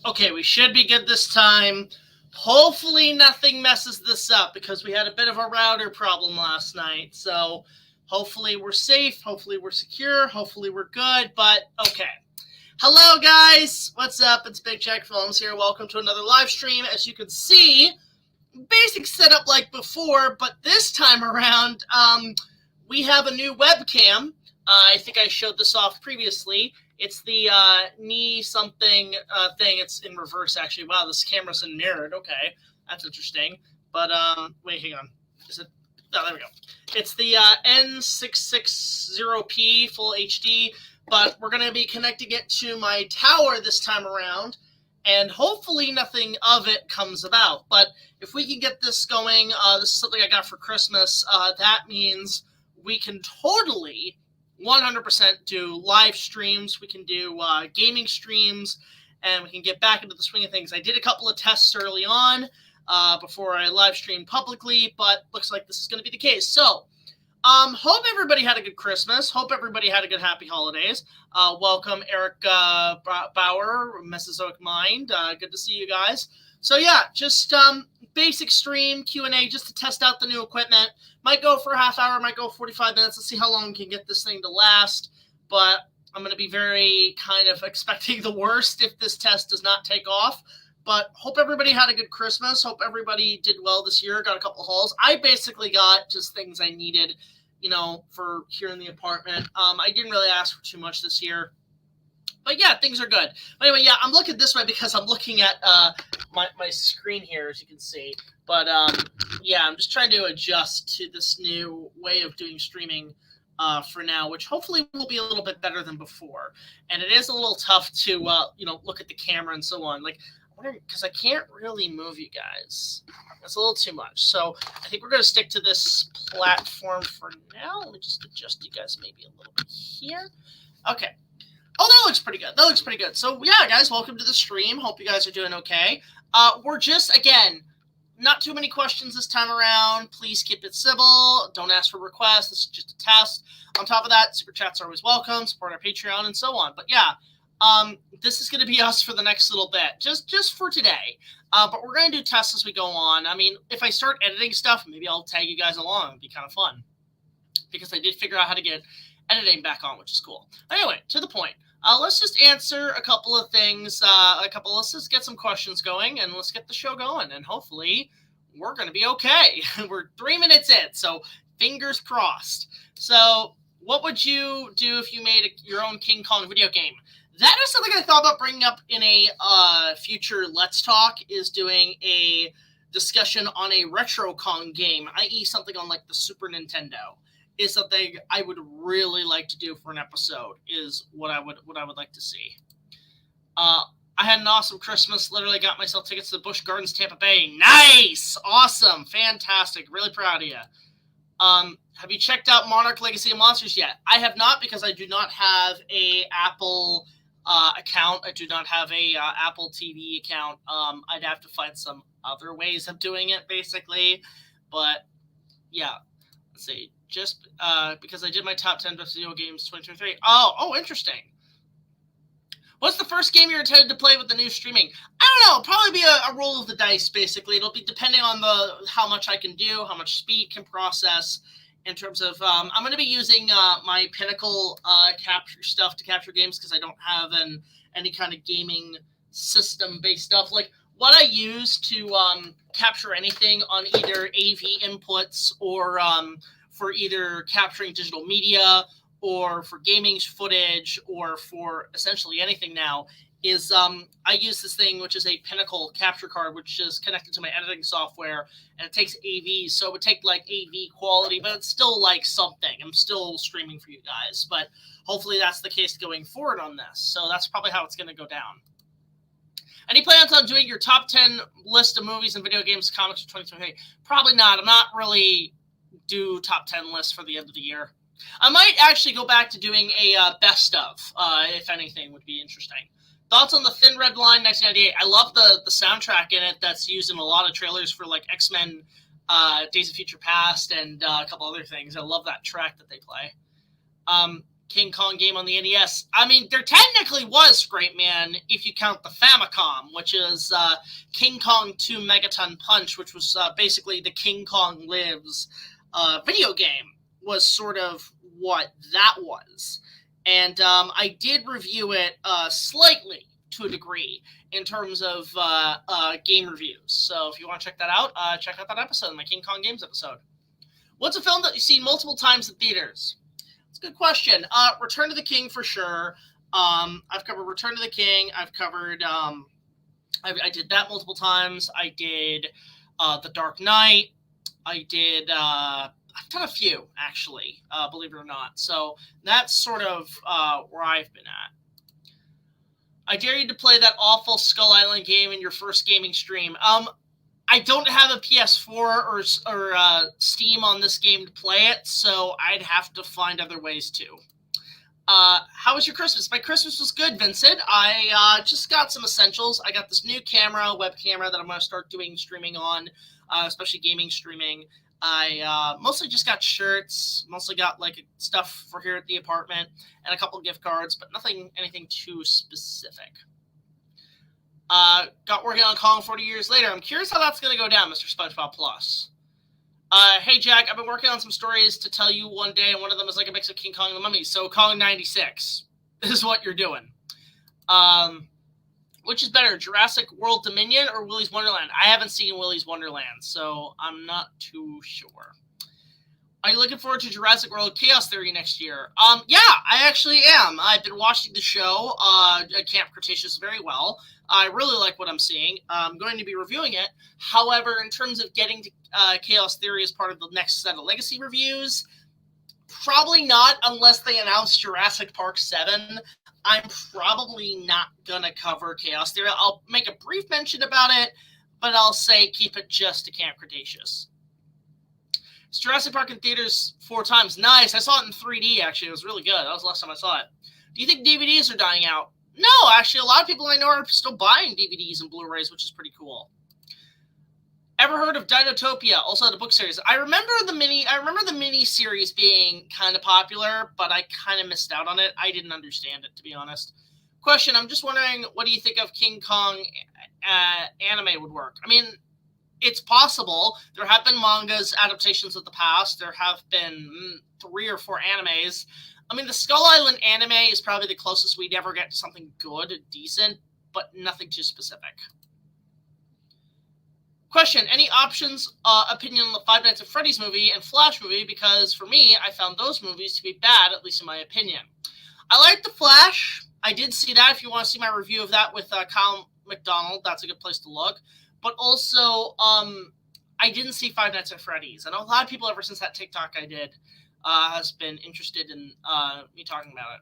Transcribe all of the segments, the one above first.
Okay, we should be good this time. Hopefully nothing messes this up because we had a bit of a router problem last night. So hopefully we're safe. Hopefully we're secure. Hopefully we're good. But okay. Hello, guys. What's up? It's BigJackFilms here. Welcome to another live stream. As you can see, basic setup like before, but this time around, we have a new webcam. I think I showed this off previously. It's the knee something thing. It's in reverse, actually. Wow, this camera's in mirrored. Okay, that's interesting. But wait, hang on. Is it? Oh, there we go. It's the N660p full HD. But we're going to be connecting it to my tower this time around, and hopefully nothing of it comes about. But if we can get this going, this is something I got for Christmas. That means we can totally 100% do live streams. We can do gaming streams, and we can get back into the swing of things. I did a couple of tests early on before I live streamed publicly, but looks like this is going to be the case. So, hope everybody had a good Christmas. Hope everybody had a good happy holidays. Welcome, Eric Bauer, Mesozoic Mind. Good to see you guys. So yeah, just basic stream, Q&A, just to test out the new equipment. Might go for a half hour, might go 45 minutes. Let's see how long we can get this thing to last. But I'm going to be very kind of expecting the worst if this test does not take off. But hope everybody had a good Christmas. Hope everybody did well this year. Got a couple of hauls. I basically got just things I needed, you know, for here in the apartment. I didn't really ask for too much this year. But yeah, things are good. But anyway, yeah, I'm looking this way because I'm looking at my screen here, as you can see. But yeah, I'm just trying to adjust to this new way of doing streaming for now, which hopefully will be a little bit better than before. And it is a little tough to, you know, look at the camera and so on. Like, because I can't really move you guys. That's a little too much. So I think we're going to stick to this platform for now. Let me just adjust you guys maybe a little bit here. Okay. Oh, that looks pretty good. That looks pretty good. So yeah, guys, welcome to the stream. Hope you guys are doing okay. We're just, again, not too many questions this time around. Please keep it civil. Don't ask for requests. This is just a test. On top of that, super chats are always welcome. Support our Patreon and so on. But yeah. This is going to be us for the next little bit, just for today. But we're going to do tests as we go on. I mean, if I start editing stuff, maybe I'll tag you guys along. It'd be kind of fun because I did figure out how to get editing back on, which is cool. Anyway, to the point. Let's just answer a couple of things. Let's just get some questions going, and let's get the show going. And hopefully, we're going to be okay. We're 3 minutes in, so fingers crossed. So, what would you do if you made your own King Kong video game? That is something I thought about bringing up in a future Let's Talk, is doing a discussion on a retro Kong game, i.e. something on like the Super Nintendo, is something I would really like to do for an episode, is what I would like to see. I had an awesome Christmas, literally got myself tickets to the Busch Gardens, Tampa Bay. Nice! Awesome! Fantastic. Really proud of you. Have you checked out Monarch Legacy of Monsters yet? I have not, because I do not have a Apple account. I do not have a Apple TV account. I'd have to find some other ways of doing it, basically. But yeah, let's see. Just because I did my top 10 best video games 2023. Oh, interesting. What's the first game you're intended to play with the new streaming? I don't know. Probably be a roll of the dice, basically. It'll be depending on how much I can do, how much speed can process. In terms of, I'm going to be using my Pinnacle capture stuff to capture games, because I don't have any kind of gaming system-based stuff. Like, what I use to capture anything on either AV inputs or for either capturing digital media or for gaming footage or for essentially anything now is I use this thing, which is a Pinnacle capture card, which is connected to my editing software, and it takes AV, so it would take like AV quality, but it's still like something. I'm still streaming for you guys, but hopefully that's the case going forward on this. So that's probably how it's going to go down. Any plans on doing your top 10 list of movies and video games, comics for 2023? Probably not. I'm not really do top 10 lists for the end of the year. I might actually go back to doing a best of, if anything, would be interesting. Thoughts on the Thin Red Line 1998? I love the soundtrack in it that's used in a lot of trailers for like X-Men, Days of Future Past, and a couple other things. I love that track that they play. King Kong game on the NES. I mean, there technically was, Great Man, if you count the Famicom, which is King Kong 2 Megaton Punch, which was basically the King Kong Lives video game, was sort of what that was. And I did review it slightly, to a degree, in terms of game reviews. So if you want to check that out that episode, my King Kong Games episode. What's a film that you've seen multiple times in theaters? It's a good question. Return to the King for sure. I've covered Return to the King. I've covered, I did that multiple times. I did The Dark Knight. I did, I've done a few, actually, believe it or not. So that's sort of where I've been at. I dare you to play that awful Skull Island game in your first gaming stream. I don't have a PS4 or Steam on this game to play it, so I'd have to find other ways to. How was your Christmas? My Christmas was good, Vincent. I just got some essentials. I got this new camera, web camera, that I'm going to start doing streaming on, especially gaming streaming. I mostly just got shirts, mostly got like stuff for here at the apartment, and a couple gift cards, but anything too specific. Got working on Kong 40 years later. I'm curious how that's going to go down, Mr. SpongeBob Plus. Hey, Jack, I've been working on some stories to tell you one day, and one of them is like a mix of King Kong and the Mummy. So Kong 96 is what you're doing. Which is better, Jurassic World Dominion or Willy's Wonderland? I haven't seen Willy's Wonderland, so I'm not too sure. Are you looking forward to Jurassic World Chaos Theory next year? Yeah, I actually am. I've been watching the show at Camp Cretaceous very well. I really like what I'm seeing. I'm going to be reviewing it. However, in terms of getting to Chaos Theory as part of the next set of Legacy reviews, probably not unless they announce Jurassic Park 7. I'm probably not going to cover Chaos Theory. I'll make a brief mention about it, but I'll say keep it just to Camp Cretaceous. It's Jurassic Park in theaters 4 times. Nice. I saw it in 3D, actually. It was really good. That was the last time I saw it. Do you think DVDs are dying out? No, actually, a lot of people I know are still buying DVDs and Blu-rays, which is pretty cool. Ever heard of Dinotopia? Also the book series. I remember the mini series being kind of popular, but I kind of missed out on it. I didn't understand it, to be honest. Question, I'm just wondering, what do you think of King Kong anime would work? I mean, it's possible. There have been mangas, adaptations of the past. There have been 3 or 4 animes. I mean, the Skull Island anime is probably the closest we'd ever get to something good, decent, but nothing too specific. Question, any opinion on the Five Nights at Freddy's movie and Flash movie? Because for me, I found those movies to be bad, at least in my opinion. I like The Flash. I did see that. If you want to see my review of that with Kyle McDonald, that's a good place to look. But also, I didn't see Five Nights at Freddy's. I know a lot of people ever since that TikTok I did has been interested in me talking about it.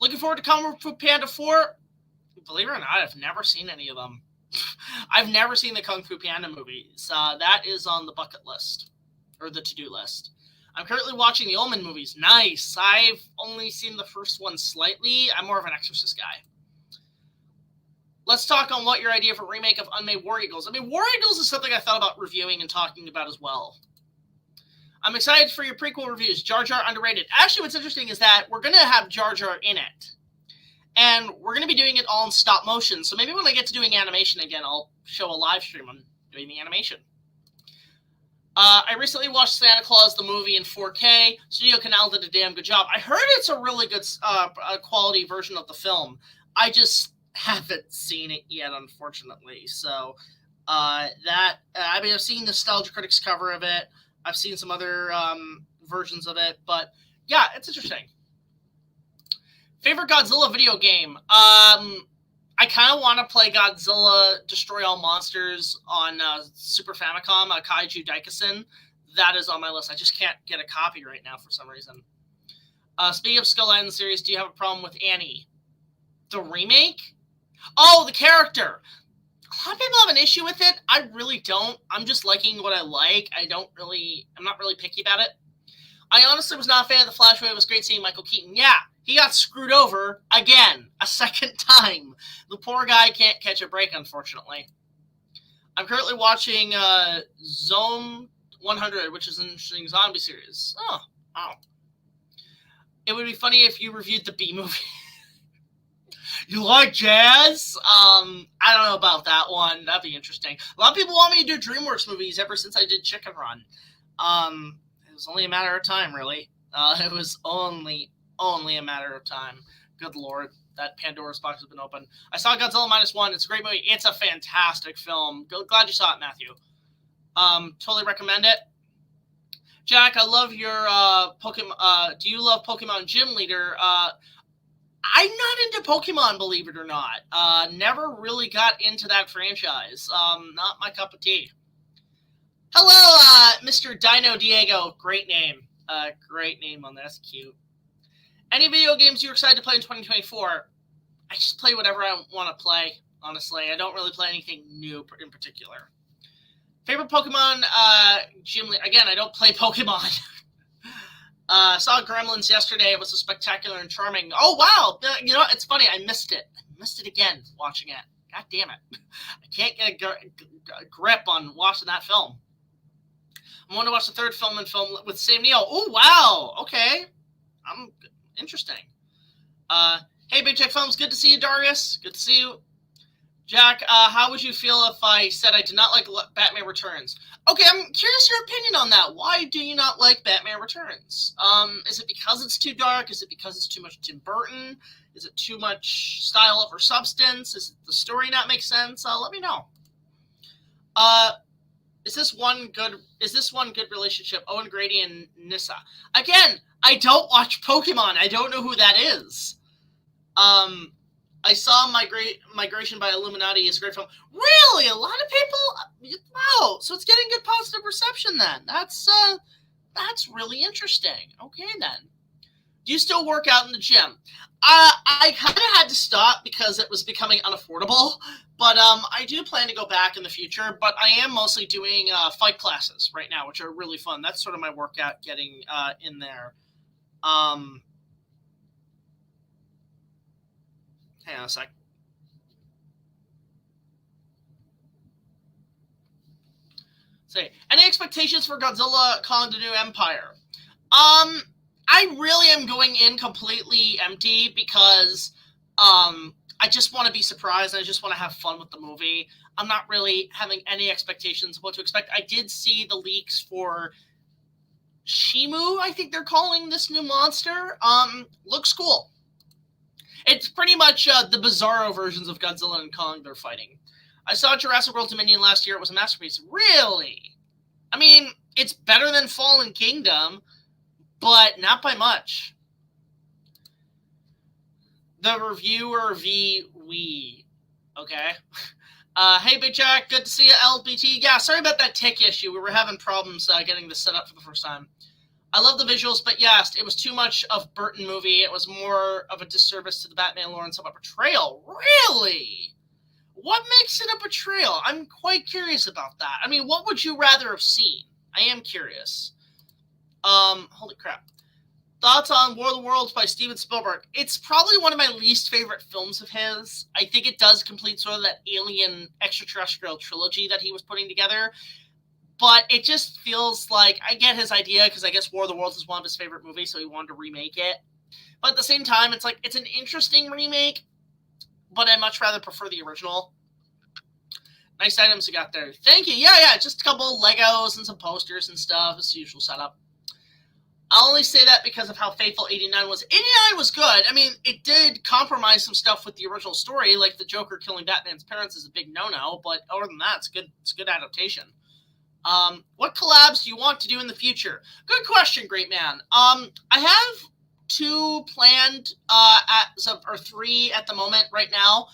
Looking forward to Kung Fu Panda 4. Believe it or not, I've never seen any of them. I've never seen the Kung Fu Panda movies. That is on the bucket list, or the to-do list. I'm currently watching the Omen movies. Nice. I've only seen the first one slightly. I'm more of an Exorcist guy. Let's talk on what your idea for a remake of Unmade War Eagles. I mean, War Eagles is something I thought about reviewing and talking about as well. I'm excited for your prequel reviews. Jar Jar underrated. Actually, what's interesting is that we're going to have Jar Jar in it. And we're going to be doing it all in stop motion. So maybe when I get to doing animation again, I'll show a live stream on doing the animation. I recently watched Santa Claus, the movie, in 4K. Studio Canal did a damn good job. I heard it's a really good quality version of the film. I just haven't seen it yet, unfortunately. So I mean, I've seen Nostalgia Critics cover of it. I've seen some other versions of it. But yeah, it's interesting. Favorite Godzilla video game? I kind of want to play Godzilla Destroy All Monsters on Super Famicom, Kaiju Daikasen. That is on my list. I just can't get a copy right now for some reason. Speaking of Skull Island series, do you have a problem with Annie? The remake? Oh, the character. A lot of people have an issue with it. I really don't. I'm just liking what I like. I'm not really picky about it. I honestly was not a fan of the Flash movie. It was great seeing Michael Keaton. Yeah, he got screwed over again, a second time. The poor guy can't catch a break, unfortunately. I'm currently watching Zone 100, which is an interesting zombie series. Oh, wow. It would be funny if you reviewed the B movie. You like jazz? I don't know about that one. That'd be interesting. A lot of people want me to do DreamWorks movies ever since I did Chicken Run. It was only a matter of time, really. It was only a matter of time. Good Lord, that Pandora's box has been opened. I saw Godzilla -1. It's a great movie. It's a fantastic film. Glad you saw it, Matthew. Totally recommend it. Jack, I love your Pokemon. Do you love Pokemon Gym Leader? I'm not into Pokemon, believe it or not. Never really got into that franchise. Not my cup of tea. Hello, Mr. Dino Diego. Great name. Great name on this. Cute. Any video games you're excited to play in 2024? I just play whatever I want to play, honestly. I don't really play anything new in particular. Favorite Pokemon Gym Leader. Again, I don't play Pokemon. Saw Gremlins yesterday. It was a spectacular and charming. Oh, wow. You know, it's funny. I missed it. I missed it again watching it. God damn it. I can't get a grip on watching that film. I want to watch the third film with Sam Neill. Oh, wow. Okay. Interesting. Hey, BigJackFilms. Good to see you, Darius. Good to see you. Jack, how would you feel if I said I did not like Batman Returns? Okay, I'm curious your opinion on that. Why do you not like Batman Returns? Is it because it's too dark? Is it because it's too much Tim Burton? Is it too much style over substance? Is the story not make sense? Let me know. Is this one good relationship? Owen Grady and Nissa. Again, I don't watch Pokemon. I don't know who that is. I saw Migration by Illuminati is a great film. Really? A lot of people? Wow. So it's getting good positive reception then. That's really interesting. Okay then. Do you still work out in the gym? I kind of had to stop because it was becoming unaffordable. But I do plan to go back in the future. But I am mostly doing fight classes right now, which are really fun. That's sort of my workout getting in there. Hang on a sec. Say, any expectations for Godzilla Kong the New Empire? I really am going in completely empty because I just want to be surprised and I just want to have fun with the movie. I'm not really having any expectations of what to expect. I did see the leaks for Shimu, I think they're calling this new monster. Looks cool. It's pretty much the bizarro versions of Godzilla and Kong they're fighting. I saw Jurassic World Dominion last year. It was a masterpiece. Really? I mean, it's better than Fallen Kingdom, but not by much. The reviewer we. Okay. Hey, Big Jack. Good to see you, LBT. Yeah, sorry about that tick issue. We were having problems getting this set up for the first time. I love the visuals, but yes, it was too much of Burton movie. It was more of a disservice to the Batman lore and somewhat betrayal. Really? What makes it a betrayal? I'm quite curious about that. I mean, what would you rather have seen? I am curious. Holy crap. Thoughts on War of the Worlds by Steven Spielberg. It's probably one of my least favorite films of his. I think it does complete sort of that alien extraterrestrial trilogy that he was putting together. But it just feels like, I get his idea, because I guess War of the Worlds is one of his favorite movies, so he wanted to remake it. But at the same time, it's like, it's an interesting remake, but I much rather prefer the original. Nice items you got there. Thank you. Yeah, just a couple of Legos and some posters and stuff. It's the usual setup. I'll only say that because of how faithful 89 was. 89 was good. I mean, it did compromise some stuff with the original story, like the Joker killing Batman's parents is a big no-no, but other than that, it's a good adaptation. What collabs do you want to do in the future? Good question, great man. I have 2 planned, or 3 at the moment right now.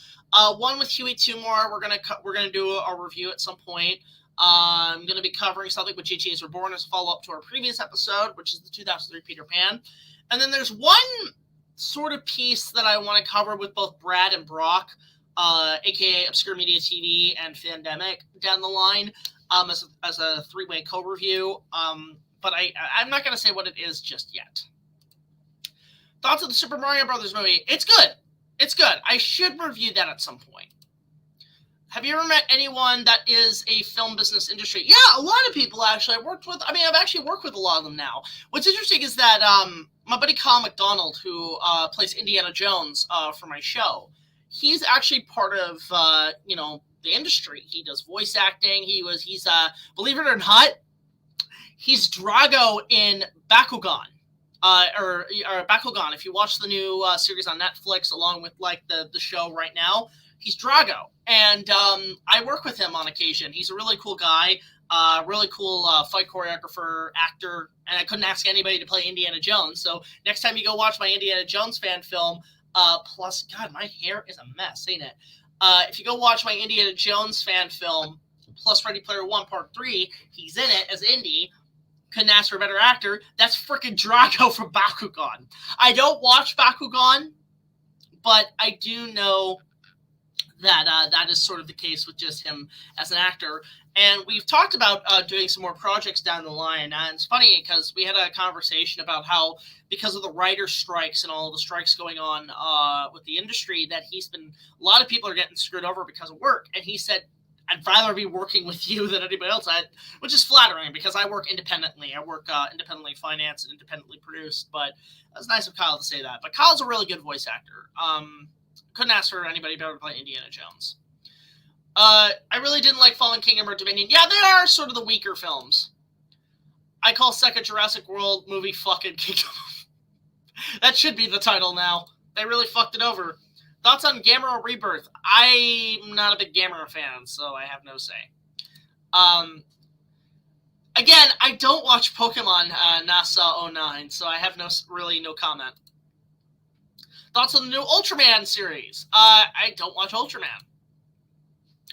One with Huey Tumor. We're gonna do a review at some point. I'm gonna be covering something with GTA's Reborn as a follow-up to our previous episode, which is the 2003 Peter Pan. And then there's one sort of piece that I want to cover with both Brad and Brock, aka Obscure Media TV and Fandemic down the line. As a 3-way co-review, but I'm not going to say what it is just yet. Thoughts of the Super Mario Brothers movie? It's good. It's good. I should review that at some point. Have you ever met anyone that is a film business industry? Yeah, a lot of people actually. I've actually worked with a lot of them now. What's interesting is that my buddy Kyle McDonald, who plays Indiana Jones for my show, he's actually part of the industry. He does voice acting. He's believe it or not, he's Drago in Bakugan. Or Bakugan. If you watch the new series on Netflix, along with like the show right now, he's Drago, and I work with him on occasion. He's a really cool guy, really cool fight choreographer, actor, and I couldn't ask anybody to play Indiana Jones. So next time you go watch my Indiana Jones fan film, plus, God, my hair is a mess, ain't it? If you go watch my Indiana Jones fan film, plus Ready Player One Part 3, he's in it as Indy. Couldn't ask for a better actor. That's freaking Drago from Bakugan. I don't watch Bakugan, but I do know that that is sort of the case with just him as an actor. And we've talked about doing some more projects down the line. And it's funny because we had a conversation about how, because of the writer strikes and all the strikes going on with the industry, that a lot of people are getting screwed over because of work. And he said, I'd rather be working with you than anybody else, which is flattering because I work independently. I work independently financed and independently produced, but it's nice of Kyle to say that. But Kyle's a really good voice actor. Couldn't ask for anybody better to play Indiana Jones. I really didn't like Fallen Kingdom or Dominion. Yeah, they are sort of the weaker films. I call second Jurassic World movie fucking Kingdom. That should be the title now. They really fucked it over. Thoughts on Gamera Rebirth? I'm not a big Gamera fan, so I have no say. Again, I don't watch Pokemon NASA 09, so I have really no comment. Thoughts on the new Ultraman series? I don't watch Ultraman.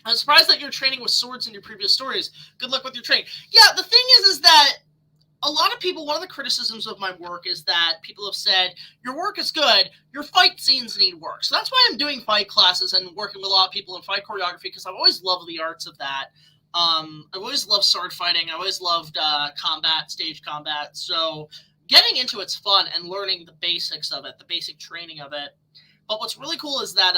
I'm surprised that you're training with swords in your previous stories. Good luck with your training. Yeah, the thing is that a lot of people, one of the criticisms of my work is that people have said, your work is good, your fight scenes need work. So that's why I'm doing fight classes and working with a lot of people in fight choreography, because I've always loved the arts of that. I've always loved sword fighting. I always loved combat, stage combat. So getting into it's fun and learning the basics of it, the basic training of it. But what's really cool is that,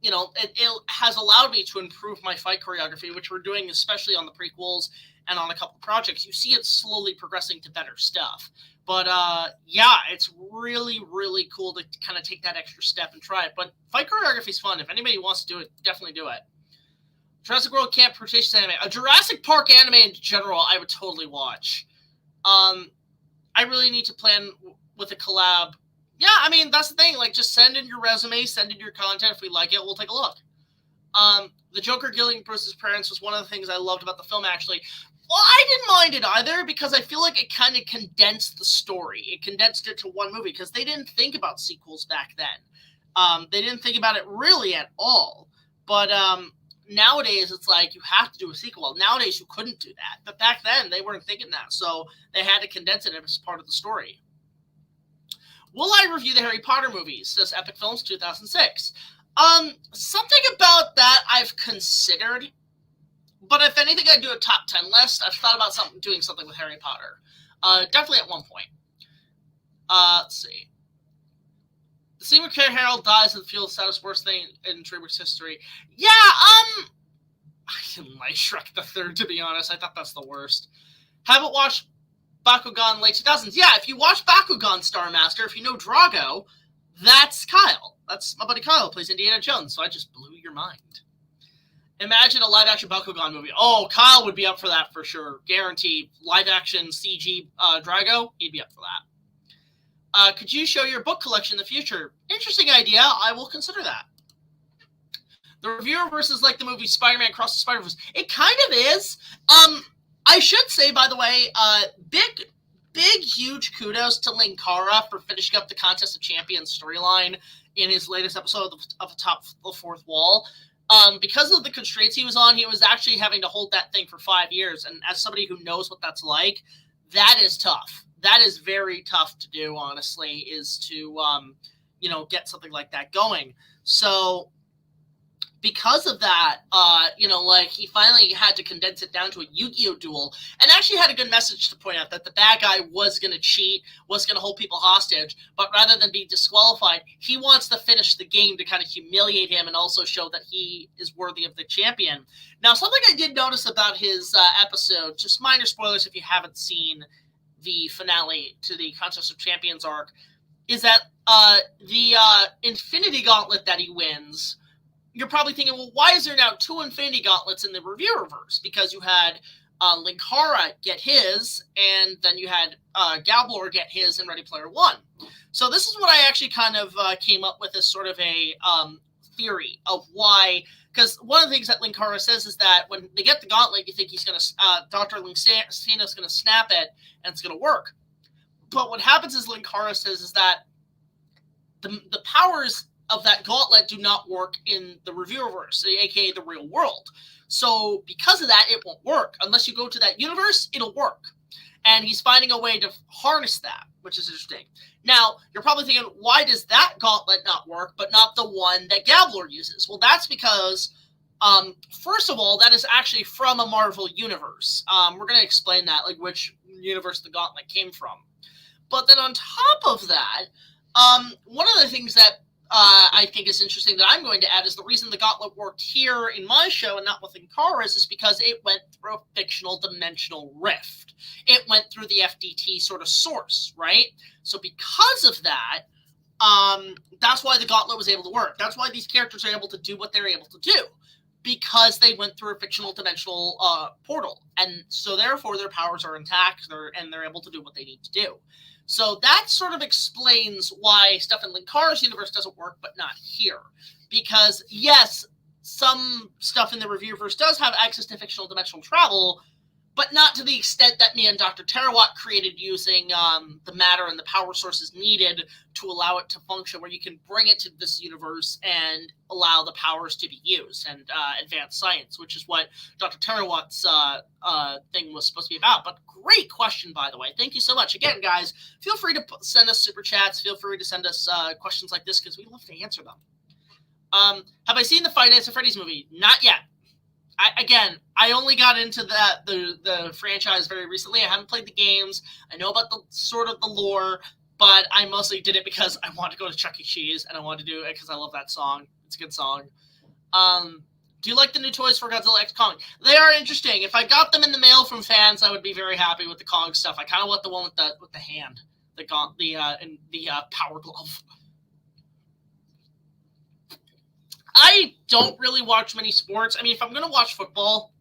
it has allowed me to improve my fight choreography, which we're doing especially on the prequels and on a couple of projects. You see it slowly progressing to better stuff. But yeah, it's really, really cool to kind of take that extra step and try it. But fight choreography is fun. If anybody wants to do it, definitely do it. Jurassic World Camp Cretaceous anime. A Jurassic Park anime in general, I would totally watch. I really need to plan with a collab. Yeah, I mean, that's the thing. Like, just send in your resume, send in your content. If we like it, we'll take a look. The Joker killing Bruce's parents was one of the things I loved about the film, actually. Well, I didn't mind it either, because I feel like it kind of condensed the story. It condensed it to one movie, because they didn't think about sequels back then. They didn't think about it really at all. But nowadays, it's like you have to do a sequel. Nowadays, you couldn't do that. But back then, they weren't thinking that. So they had to condense it as part of the story. Will I review the Harry Potter movies? Says Epic Films 2006. Something about that I've considered. But if anything, I'd do a top 10 list. I've thought about doing something with Harry Potter. Definitely at one point. Let's see. The scene where Harold dies in the field is the saddest worst thing in DreamWorks history. Yeah, I didn't like Shrek the Third, to be honest. I thought that's the worst. Haven't watched Bakugan late 2000s. Yeah, if you watch Bakugan Star Master, if you know Drago, that's Kyle. That's my buddy Kyle who plays Indiana Jones, so I just blew your mind. Imagine a live-action Bakugan movie. Oh, Kyle would be up for that for sure. Guaranteed. Live-action CG Drago, he'd be up for that. Could you show your book collection in the future? Interesting idea. I will consider that. The Reviewerverse is like the movie Spider-Man Across the Spider-Verse. It kind of is. I should say, by the way, big, huge kudos to Linkara for finishing up the Contest of Champions storyline in his latest episode of Top the Fourth Wall. Because of the constraints he was on, he was actually having to hold that thing for 5 years. And as somebody who knows what that's like, that is tough. That is very tough to do, honestly, is to, get something like that going. So because of that, he finally had to condense it down to a Yu-Gi-Oh! Duel, and actually had a good message to point out that the bad guy was going to cheat, was going to hold people hostage, but rather than be disqualified, he wants to finish the game to kind of humiliate him and also show that he is worthy of the champion. Now, something I did notice about his episode, just minor spoilers if you haven't seen the finale to the Contest of Champions arc, is that the Infinity Gauntlet that he wins, you're probably thinking, well, why is there now 2 Infinity Gauntlets in the Reviewerverse? Because you had Linkara get his, and then you had Gablor get his in Ready Player One. So this is what I actually kind of came up with as sort of a theory of why. Because one of the things that Linkara says is that when they get the gauntlet, you think he's going to, Dr. Lincino's going to snap it, and it's going to work. But what happens is Linkara says is that the powers of that gauntlet do not work in the Reviewerverse, aka the real world. So because of that, it won't work. Unless you go to that universe, it'll work. And he's finding a way to harness that, which is interesting. Now, you're probably thinking, why does that gauntlet not work, but not the one that Gablor uses? Well, that's because, first of all, that is actually from a Marvel universe. We're going to explain that, like which universe the gauntlet came from. But then on top of that, one of the things that I think is interesting that I'm going to add is the reason the gauntlet worked here in my show and not with Linkara's is because it went through a fictional dimensional rift. It went through the FDT sort of source, right? So because of that, that's why the gauntlet was able to work. That's why these characters are able to do what they're able to do, because they went through a fictional dimensional portal. And so therefore their powers are intact and they're able to do what they need to do. So that sort of explains why stuff in Linkara's universe doesn't work, but not here. Because, yes, some stuff in the Reviewerverse does have access to fictional dimensional travel, but not to the extent that me and Dr. Tarawat created using the matter and the power sources needed to allow it to function, where you can bring it to this universe and allow the powers to be used and advance science, which is what Dr. Tarawat's thing was supposed to be about. But great question, by the way. Thank you so much. Again, guys, feel free to send us super chats. Feel free to send us questions like this because we love to answer them. Have I seen the Five Nights at Freddy's movie? Not yet. I only got into the franchise very recently. I haven't played the games. I know about the sort of the lore, but I mostly did it because I wanted to go to Chuck E. Cheese, and I wanted to do it because I love that song. It's a good song. Do you like the new toys for Godzilla X Kong? They are interesting. If I got them in the mail from fans, I would be very happy with the Kong stuff. I kind of want the one with the hand, the power glove. I don't really watch many sports. I mean, if I'm going to watch football,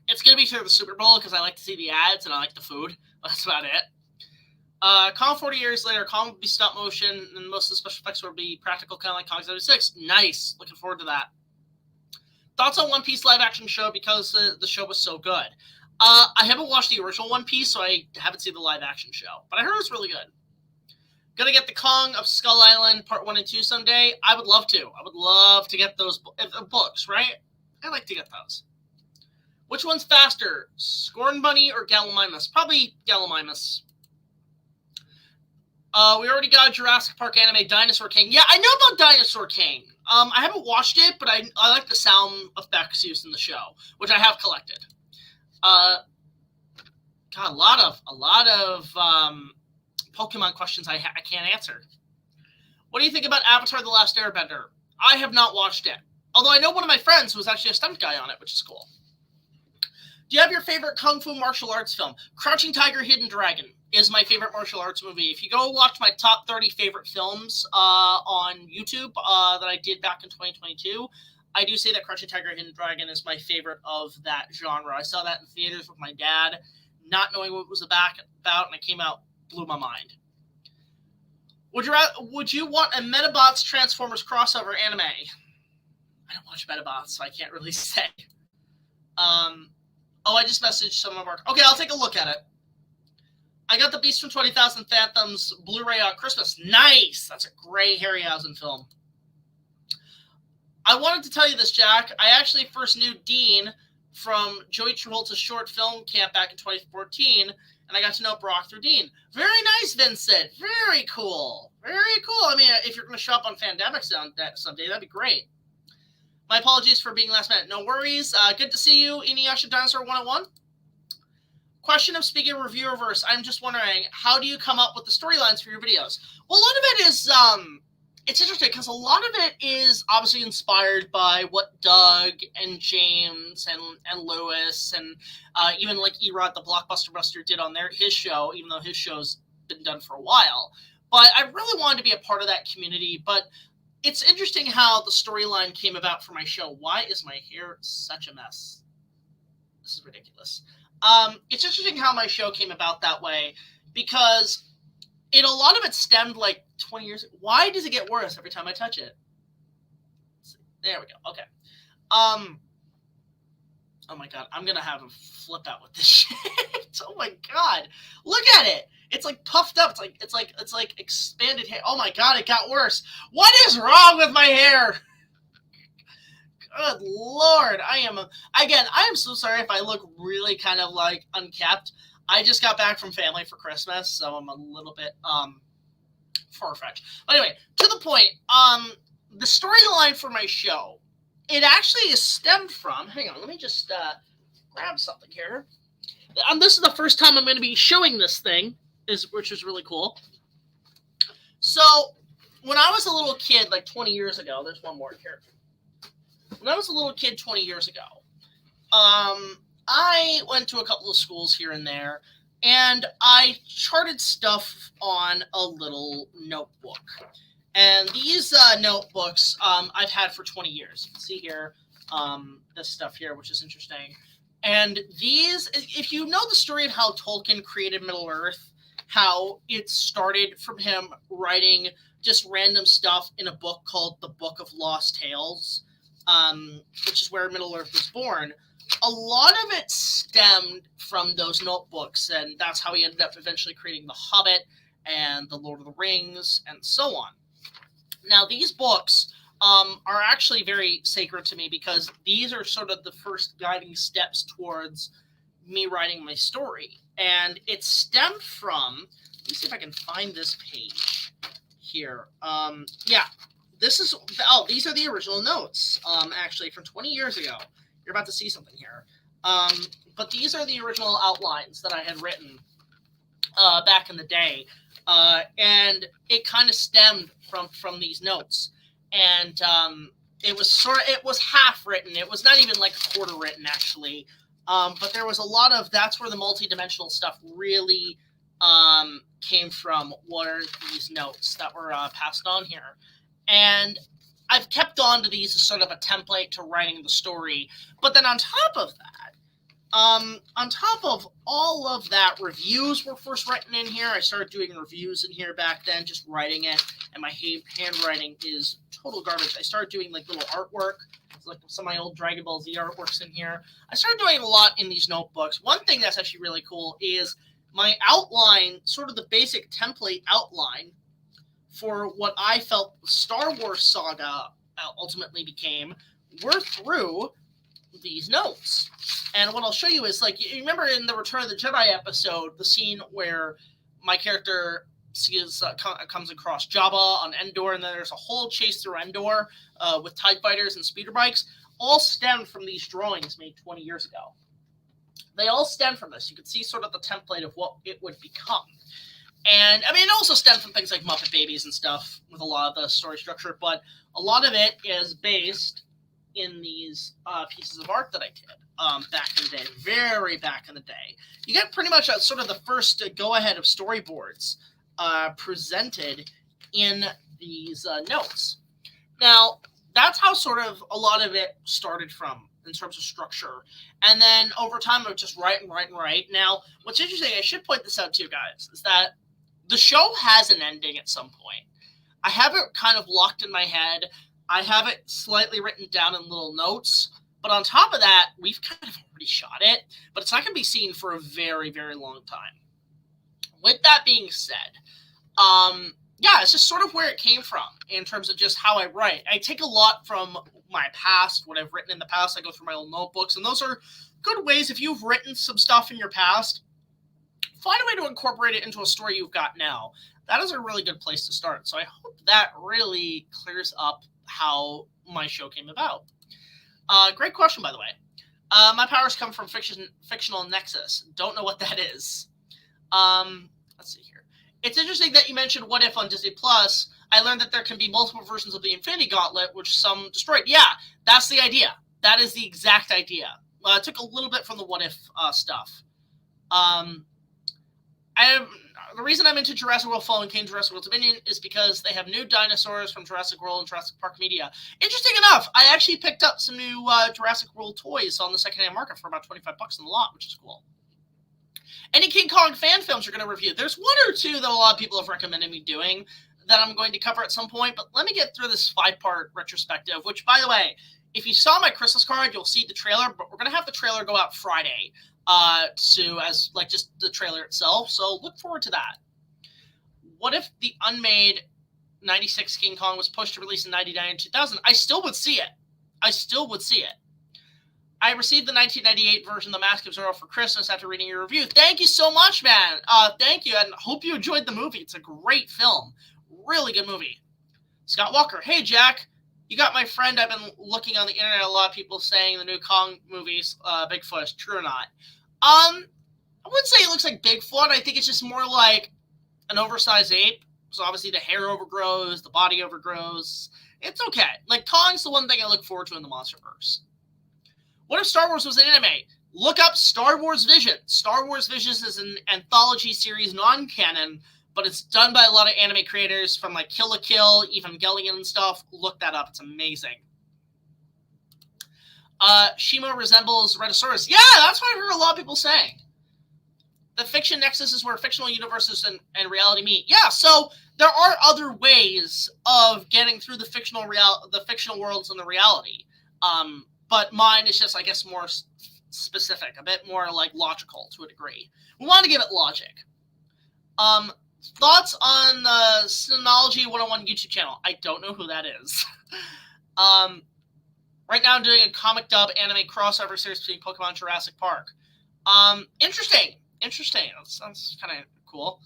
it's going to be through the Super Bowl because I like to see the ads and I like the food. That's about it. Kong 40 years later, Kong will be stop motion and most of the special effects will be practical, kind of like Kong 76. Nice. Looking forward to that. Thoughts on One Piece live action show because the show was so good. I haven't watched the original One Piece, so I haven't seen the live action show. But I heard it's really good. Gonna get the Kong of Skull Island Part 1 and 2 someday? I would love to. I would love to get those books, right? I like to get those. Which one's faster, Scorn Bunny or Gallimimus? Probably Gallimimus. We already got a Jurassic Park anime, Dinosaur King. Yeah, I know about Dinosaur King. I haven't watched it, but I like the sound effects used in the show, which I have collected. Got a lot of Pokemon questions I can't answer. What do you think about Avatar: The Last Airbender? I have not watched it. Although I know one of my friends who was actually a stunt guy on it, which is cool. Do you have your favorite Kung Fu martial arts film? Crouching Tiger, Hidden Dragon is my favorite martial arts movie. If you go watch my top 30 favorite films on YouTube that I did back in 2022, I do say that Crouching Tiger, Hidden Dragon is my favorite of that genre. I saw that in theaters with my dad, not knowing what it was about, and I came out, blew my mind. Would you want a Metabots Transformers crossover anime? I don't watch Metabots, so I can't really say. I just messaged some of our... Okay, I'll take a look at it. I got the Beast from 20,000 Phantoms Blu-ray on Christmas. Nice! That's a great Harryhausen film. I wanted to tell you this, Jack. I actually first knew Dean from Joey Travolta's short film camp back in 2014, and I got to know Brock through Dean. Very nice, Vincent. Very cool. Very cool. I mean, if you're going to show up on Fandemic someday, that'd be great. My apologies for being last minute. No worries. Good to see you, Inuyasha Dinosaur 101. Question of speaking of Reviewerverse. I'm just wondering, how do you come up with the storylines for your videos? Well, a lot of it it's interesting because a lot of it is obviously inspired by what Doug and James and Lewis and even like Erod, the Blockbuster Buster, did on his show, even though his show's been done for a while. But I really wanted to be a part of that community. But it's interesting how the storyline came about for my show. Why is my hair such a mess? This is ridiculous. It's interesting how my show came about that way because a lot of it stemmed like 20 years. Why does it get worse every time I touch it? There we go. Okay. Oh my god, I'm gonna have a flip out with this shit. Oh my god, look at it. It's like puffed up. It's like expanded hair. Oh my god, it got worse. What is wrong with my hair? Good lord, I am so sorry if I look really kind of like unkept. I just got back from family for Christmas, so I'm a little bit far-fetched. But anyway, to the point, the storyline for my show, it actually is stemmed from, hang on, let me just grab something here. This is the first time I'm going to be showing this thing, which is really cool. So, when I was a little kid, like 20 years ago, there's one more here. When I was a little kid 20 years ago, I went to a couple of schools here and there, and I charted stuff on a little notebook. And these notebooks I've had for 20 years. You can see here this stuff here, which is interesting. And these, if you know the story of how Tolkien created Middle-earth, how it started from him writing just random stuff in a book called The Book of Lost Tales, which is where Middle-earth was born, a lot of it stemmed from those notebooks, and that's how he ended up eventually creating The Hobbit and The Lord of the Rings, and so on. Now, these books are actually very sacred to me because these are sort of the first guiding steps towards me writing my story. And it stemmed from, let me see if I can find this page here. Yeah, these are the original notes, actually, from 20 years ago. You're about to see something here. But these are the original outlines that I had written back in the day. And it kind of stemmed from these notes. And it was half written. It was not even like a quarter written, actually. But there was a lot of, that's where the multi-dimensional stuff really came from, were these notes that were passed on here. And I've kept on to these as sort of a template to writing the story. But then on top of that, on top of all of that, reviews were first written in here. I started doing reviews in here back then, just writing it. And my handwriting is total garbage. I started doing like little artwork. It's like some of my old Dragon Ball Z artworks in here. I started doing a lot in these notebooks. One thing that's actually really cool is my outline, sort of the basic template outline for what I felt the Star Wars saga ultimately became, were through these notes. And what I'll show you is, like, you remember in the Return of the Jedi episode, the scene where my character comes across Jabba on Endor, and then there's a whole chase through Endor with TIE fighters and speeder bikes, all stemmed from these drawings made 20 years ago. They all stem from this. You can see sort of the template of what it would become. And, I mean, it also stemmed from things like Muppet Babies and stuff with a lot of the story structure, but a lot of it is based in these pieces of art that I did back in the day, very back in the day. You get pretty much sort of the first go-ahead of storyboards presented in these notes. Now, that's how sort of a lot of it started from in terms of structure. And then over time, I would just write and write and write. Now, what's interesting, I should point this out to you guys, is that the show has an ending at some point. I have it kind of locked in my head. I have it slightly written down in little notes. But on top of that, we've kind of already shot it. But it's not going to be seen for a very, very long time. With that being said, yeah, it's just sort of where it came from in terms of just how I write. I take a lot from my past, what I've written in the past. I go through my old notebooks. And those are good ways, if you've written some stuff in your past, find a way to incorporate it into a story you've got now. That is a really good place to start. So I hope that really clears up how my show came about. Great question, by the way. My powers come from fictional nexus. Don't know what that is. Let's see here. It's interesting that you mentioned What If on Disney Plus. I learned that there can be multiple versions of the Infinity Gauntlet, which some destroyed. Yeah, that's the idea. That is the exact idea. I took a little bit from the What If stuff. The reason I'm into Jurassic World Fallen King, Jurassic World Dominion is because they have new dinosaurs from Jurassic World and Jurassic Park Media. Interesting enough, I actually picked up some new Jurassic World toys on the secondhand market for about $25 in the lot, which is cool. Any King Kong fan films you're going to review? There's one or two that a lot of people have recommended me doing that I'm going to cover at some point, but let me get through this 5-part retrospective, which, by the way, if you saw my Christmas card, you'll see the trailer, but we're going to have the trailer go out Friday as just the trailer itself, so look forward to that. What if the unmade 96 King Kong was pushed to release in 99 and 2000? I still would see it. I received the 1998 version of The Mask of Zorro for Christmas after reading your review. Thank you so much, man. Thank you, and hope you enjoyed the movie. It's a great film. Really good movie. Scott Walker. Hey, Jack. You got my friend. I've been looking on the internet. A lot of people saying the new Kong movies, Bigfoot, is true or not. I wouldn't say it looks like Bigfoot. I think it's just more like an oversized ape. So obviously the hair overgrows, the body overgrows. It's okay. Like, Kong's the one thing I look forward to in the Monsterverse. What if Star Wars was an anime? Look up Star Wars Vision. Star Wars Visions is an anthology series, non-canon, but it's done by a lot of anime creators from like Kill la Kill, Evangelion and stuff. Look that up. It's amazing. Shimo resembles Rhedosaurus. Yeah, that's what I've heard a lot of people saying. The fiction nexus is where fictional universes and reality meet. Yeah, so there are other ways of getting through the fictional worlds and the reality. But mine is just, I guess, more specific, a bit more like logical to a degree. We want to give it logic. Thoughts on the Synology 101 YouTube channel? I don't know who that is. Right now I'm doing a comic dub anime crossover series between Pokemon and Jurassic Park. Interesting. That sounds kind of cool.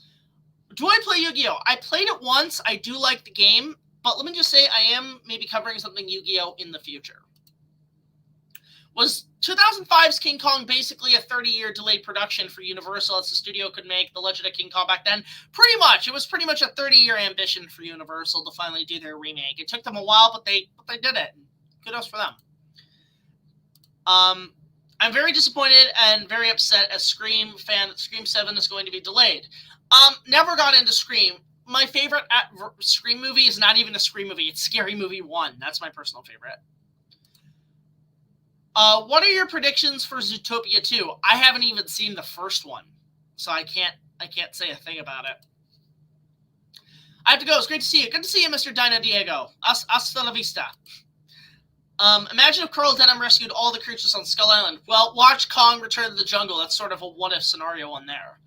Do I play Yu-Gi-Oh? I played it once. I do like the game, but let me just say I am maybe covering something Yu-Gi-Oh in the future. Was 2005's King Kong basically a 30-year delayed production for Universal as the studio could make The Legend of King Kong back then? Pretty much. It was pretty much a 30-year ambition for Universal to finally do their remake. It took them a while, but they did it. Kudos for them. I'm very disappointed and very upset as Scream fan that Scream 7 is going to be delayed. Never got into Scream. My favorite Scream movie is not even a Scream movie. It's Scary Movie 1. That's my personal favorite. What are your predictions for Zootopia 2? I haven't even seen the first one, so I can't say a thing about it. I have to go. It's great to see you. Good to see you, Mr. Dino Diego. Hasta la vista. Imagine if Carl Denham rescued all the creatures on Skull Island. Well, watch Kong Return to the Jungle. That's sort of a what-if scenario on there.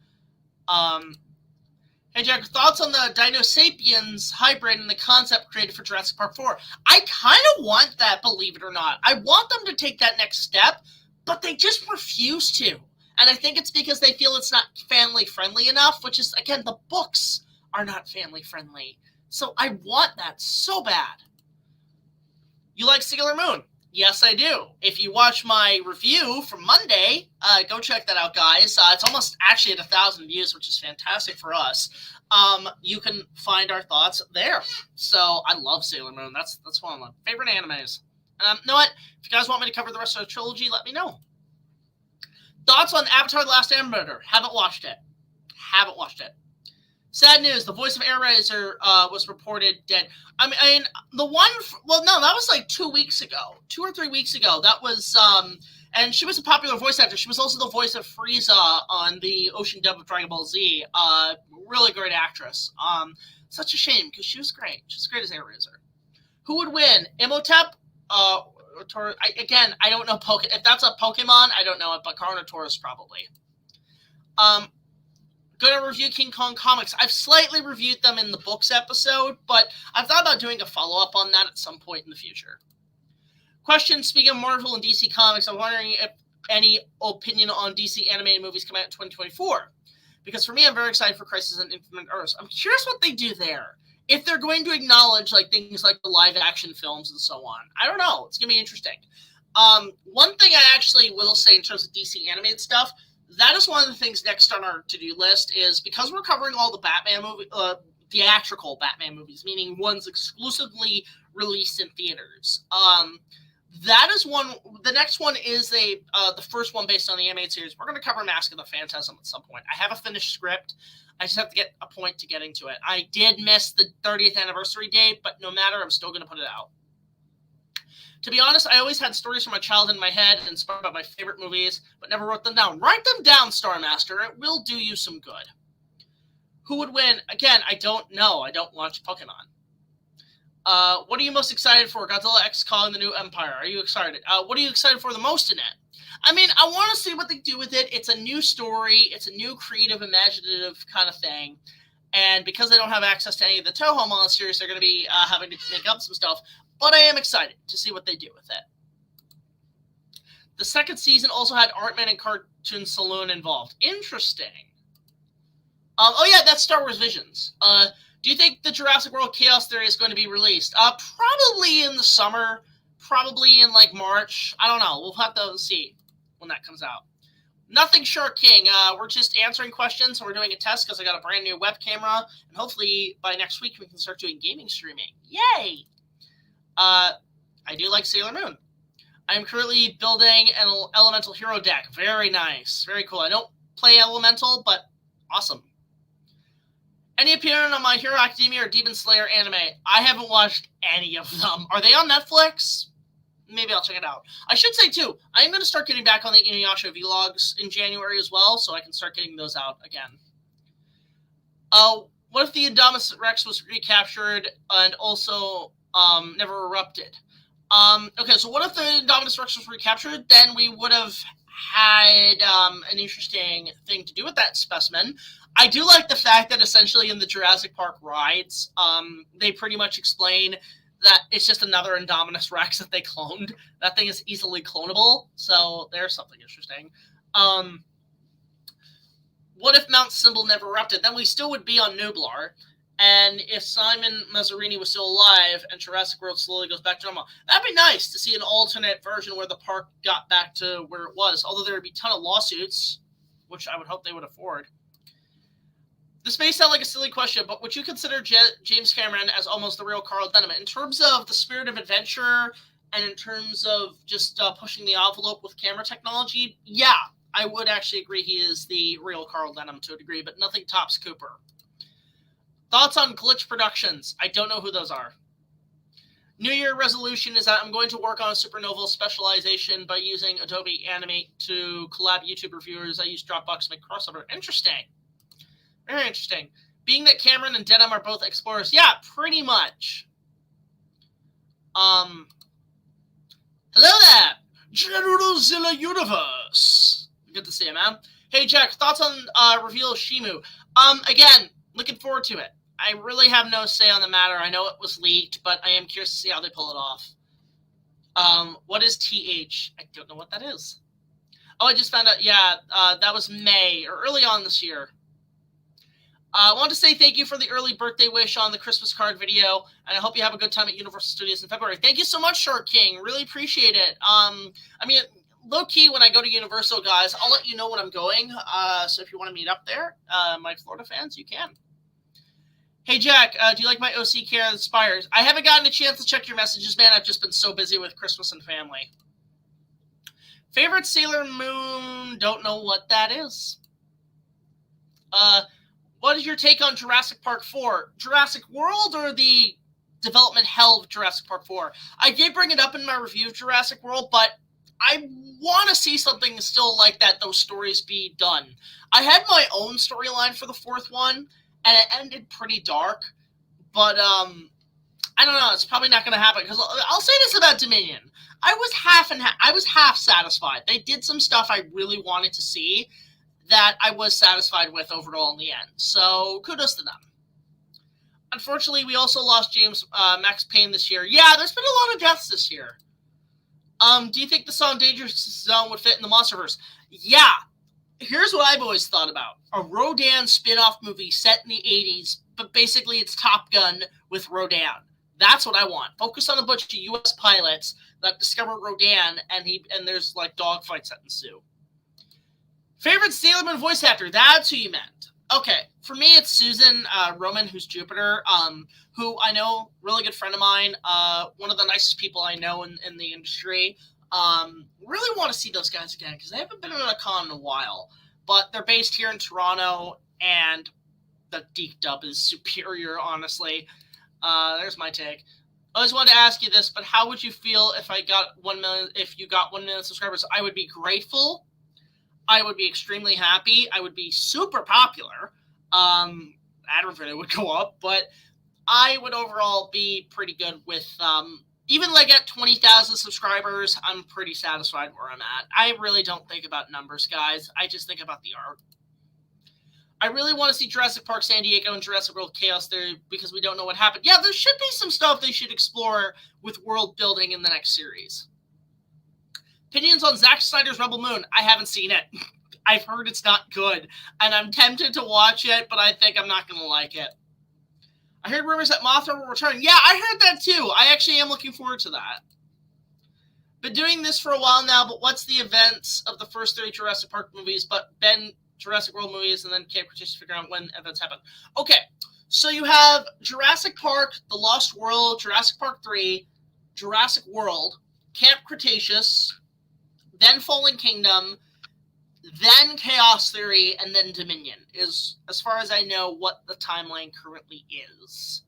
Hey, Jack, thoughts on the Dino Sapiens hybrid and the concept created for Jurassic Park 4? I kind of want that, believe it or not. I want them to take that next step, but they just refuse to. And I think it's because they feel it's not family-friendly enough, which is, again, the books are not family-friendly. So I want that so bad. You like Sailor Moon? Yes, I do. If you watch my review from Monday, go check that out, guys. It's almost actually at 1,000 views, which is fantastic for us. You can find our thoughts there. So I love Sailor Moon. That's one of my favorite animes. You know what? If you guys want me to cover the rest of the trilogy, let me know. Thoughts on Avatar: The Last Airbender? Haven't watched it. Sad news, the voice of Airazor was reported dead. I mean, the one, well, no, that was like 2 weeks ago. 2 or 3 weeks ago. That was, and she was a popular voice actor. She was also the voice of Frieza on the Ocean dub of Dragon Ball Z. Really great actress. Such a shame, because she was great. She was great as Airazor. Who would win? Imhotep? Again, I don't know If that's a Pokemon, I don't know it, but Carnotaurus probably. Going to review King Kong comics. I've slightly reviewed them in the books episode, but I've thought about doing a follow-up on that at some point in the future. Question, speaking of Marvel and DC Comics, I'm wondering if any opinion on DC animated movies come out in 2024. Because for me, I'm very excited for Crisis on Infinite Earths. I'm curious what they do there. If they're going to acknowledge like things like the live-action films and so on. I don't know. It's going to be interesting. One thing I actually will say in terms of DC animated stuff, that is one of the things next on our to-do list is because we're covering all the Batman movie, theatrical Batman movies, meaning ones exclusively released in theaters. That is one. The next one is the first one based on the animated series. We're going to cover Mask of the Phantasm at some point. I have a finished script. I just have to get a point to getting to it. I did miss the 30th anniversary date, but no matter, I'm still going to put it out. To be honest, I always had stories from my childhood in my head and inspired by my favorite movies, but never wrote them down. Write them down, Star Master. It will do you some good. Who would win? Again, I don't know. I don't watch Pokemon. What are you most excited for? Godzilla X Kong, the New Empire. Are you excited? What are you excited for the most in it? I mean, I want to see what they do with it. It's a new story. It's a new creative, imaginative kind of thing. And because I don't have access to any of the Toho monsters, they're going to be having to make up some stuff. But I am excited to see what they do with it. The second season also had Artman and Cartoon Saloon involved. Interesting. Oh, yeah, that's Star Wars Visions. Do you think the Jurassic World Chaos Theory is going to be released? Probably in the summer. Probably in, like, March. I don't know. We'll have to see when that comes out. Nothing Shark King. We're just answering questions, and we're doing a test because I got a brand new web camera. And hopefully by next week we can start doing gaming streaming. Yay! I do like Sailor Moon. I am currently building an Elemental Hero deck. Very nice. Very cool. I don't play Elemental, but awesome. Any opinion on My Hero Academia or Demon Slayer anime? I haven't watched any of them. Are they on Netflix? Maybe I'll check it out. I should say, too, I'm going to start getting back on the Inuyasha vlogs in January as well, so I can start getting those out again. What if the Indominus Rex was recaptured and also never erupted? Okay, so what if the Indominus Rex was recaptured? Then we would have had an interesting thing to do with that specimen. I do like the fact that essentially in the Jurassic Park rides, they pretty much explain that it's just another Indominus Rex that they cloned. That thing is easily clonable, so there's something interesting. What if Mount Symbol never erupted? Then we still would be on Nublar. And if Simon Mazzarini was still alive and Jurassic World slowly goes back to normal, that'd be nice to see an alternate version where the park got back to where it was. Although there would be a ton of lawsuits, which I would hope they would afford. This may sound like a silly question, but would you consider James Cameron as almost the real Carl Denham? In terms of the spirit of adventure and in terms of just pushing the envelope with camera technology, yeah, I would actually agree he is the real Carl Denham to a degree, but nothing tops Cooper. Thoughts on Glitch Productions? I don't know who those are. New Year resolution is that I'm going to work on a Supernova specialization by using Adobe Animate to collab YouTube reviewers. I use Dropbox to make crossover. Interesting. Very interesting. Being that Cameron and Denham are both explorers, yeah, pretty much. Hello there, General Zilla Universe. Good to see you, man. Hey, Jack, thoughts on reveal of Shimu? Again, looking forward to it. I really have no say on the matter. I know it was leaked, but I am curious to see how they pull it off. What is TH? I don't know what that is. Oh, I just found out. Yeah, that was May or early on this year. I want to say thank you for the early birthday wish on the Christmas card video, and I hope you have a good time at Universal Studios in February. Thank you so much, Shark King. Really appreciate it. I mean, low-key, when I go to Universal, guys, I'll let you know when I'm going. So if you want to meet up there, my Florida fans, you can. Hey, Jack, do you like my OC Care Inspires? I haven't gotten a chance to check your messages, man. I've just been so busy with Christmas and family. Favorite Sailor Moon? Don't know what that is. What is your take on Jurassic Park 4? Jurassic World or the development hell of Jurassic Park 4? I did bring it up in my review of Jurassic World, but I want to see something still like that, those stories be done. I had my own storyline for the fourth one, and it ended pretty dark, but I don't know. It's probably not going to happen, because I'll say this about Dominion. I was half satisfied. They did some stuff I really wanted to see that I was satisfied with overall in the end. So kudos to them. Unfortunately, we also lost James Max Payne this year. Yeah, there's been a lot of deaths this year. Do you think the song Danger Zone would fit in the Monsterverse? Yeah. Here's what I've always thought about. A Rodan spin-off movie set in the 80s, but basically it's Top Gun with Rodan. That's what I want. Focus on a bunch of U.S. pilots that discover Rodan, and there's like dogfights that ensue. Favorite Sailor Moon voice actor? That's who you meant. Okay, for me, it's Susan Roman, who's Jupiter, who I know, really good friend of mine, one of the nicest people I know in the industry. Really want to see those guys again, because they haven't been at a con in a while. But they're based here in Toronto, and the Deke dub is superior, honestly. There's my take. I always wanted to ask you this, but how would you feel if I got 1 million? If you got 1 million subscribers, I would be grateful. I would be extremely happy. I would be super popular. Ad revenue would go up, but I would overall be pretty good with. Even like at 20,000 subscribers, I'm pretty satisfied where I'm at. I really don't think about numbers, guys. I just think about the art. I really want to see Jurassic Park San Diego and Jurassic World Chaos Theory because we don't know what happened. Yeah, there should be some stuff they should explore with world building in the next series. Opinions on Zack Snyder's Rebel Moon. I haven't seen it. I've heard it's not good, and I'm tempted to watch it, but I think I'm not going to like it. I heard rumors that Mothra will return. Yeah, I heard that too. I actually am looking forward to that. Been doing this for a while now, but what's the events of the first 3 Jurassic Park movies, but Ben Jurassic World movies, and then Camp Cretaceous to figure out when events happen. Okay, so you have Jurassic Park, The Lost World, Jurassic Park 3, Jurassic World, Camp Cretaceous, then Fallen Kingdom, then Chaos Theory, and then Dominion, is, as far as I know, what the timeline currently is.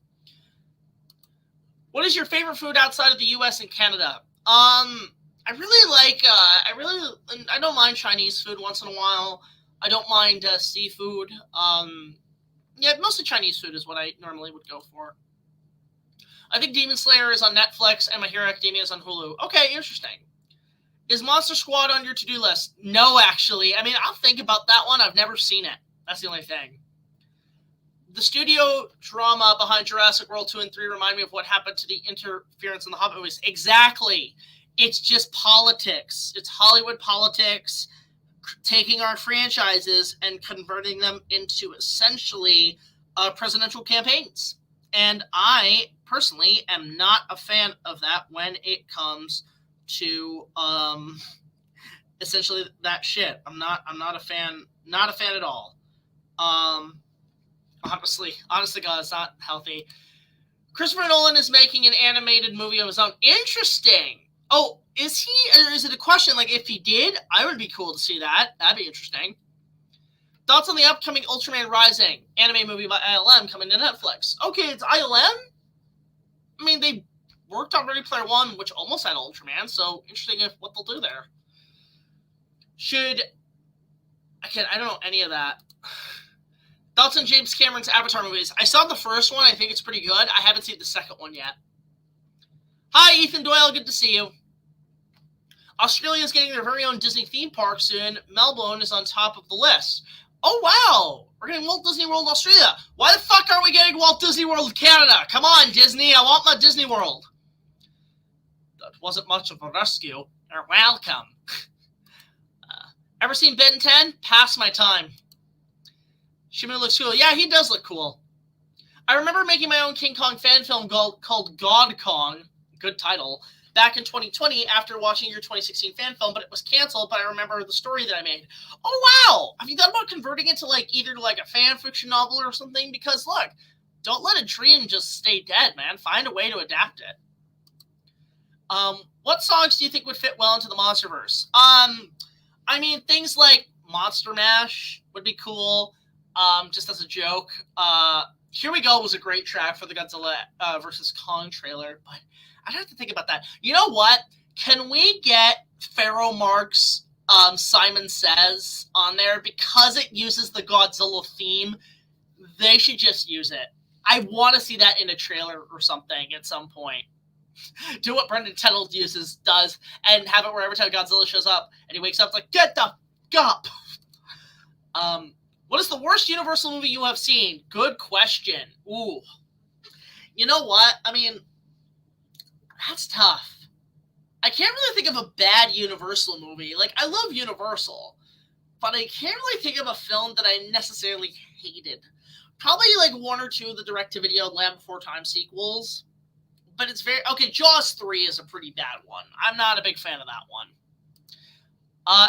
What is your favorite food outside of the US and Canada? I really like, I don't mind Chinese food once in a while. I don't mind seafood. Yeah, mostly Chinese food is what I normally would go for. I think Demon Slayer is on Netflix and My Hero Academia is on Hulu. Okay, interesting. Is Monster Squad on your to-do list? No, actually. I mean, I'll think about that one. I've never seen it. That's the only thing. The studio drama behind Jurassic World 2 and 3 remind me of what happened to the interference in the Hobbit movies. Exactly. It's just politics. It's Hollywood politics, taking our franchises and converting them into essentially presidential campaigns. And I personally am not a fan of that when it comes to essentially that shit. I'm not a fan at all. Honestly, God, it's not healthy. Christopher Nolan is making an animated movie of his own. Interesting. Oh, is he, or is it a question? Like, if he did, I would be cool to see that. That'd be interesting. Thoughts on the upcoming Ultraman Rising anime movie by ILM coming to Netflix? Okay, it's ILM? I mean, they worked on Ready Player One, which almost had Ultraman, so interesting if what they'll do there. I don't know any of that. Thoughts on James Cameron's Avatar movies? I saw the first one. I think it's pretty good. I haven't seen the second one yet. Hi, Ethan Doyle. Good to see you. Australia's getting their very own Disney theme park soon. Melbourne is on top of the list. Oh, wow. We're getting Walt Disney World Australia. Why the fuck aren't we getting Walt Disney World Canada? Come on, Disney. I want my Disney World. That wasn't much of a rescue. You're welcome. Ever seen Ben 10? Past my time. Shimu looks cool. Yeah, he does look cool. I remember making my own King Kong fan film called God Kong. Good title. Back in 2020 after watching your 2016 fan film, but it was canceled, but I remember the story that I made. Oh, wow! Have you thought about converting it to either a fan fiction novel or something? Because, look, don't let a dream just stay dead, man. Find a way to adapt it. What songs do you think would fit well into the Monsterverse? I mean, things like Monster Mash would be cool, just as a joke. Here We Go was a great track for the Godzilla vs. Kong trailer, but I'd have to think about that. You know what? Can we get Pharaoh Mark's Simon Says on there? Because it uses the Godzilla theme, they should just use it. I want to see that in a trailer or something at some point. Do what Brendan Tennant does, and have it where every time Godzilla shows up and he wakes up, it's like, get the up. What is the worst Universal movie you have seen? Good question. Ooh. You know what? I mean, that's tough. I can't really think of a bad Universal movie. I love Universal, but I can't really think of a film that I necessarily hated. Probably one or two of the direct-to-video Land Before Time sequels. But it's very... Okay, Jaws 3 is a pretty bad one. I'm not a big fan of that one.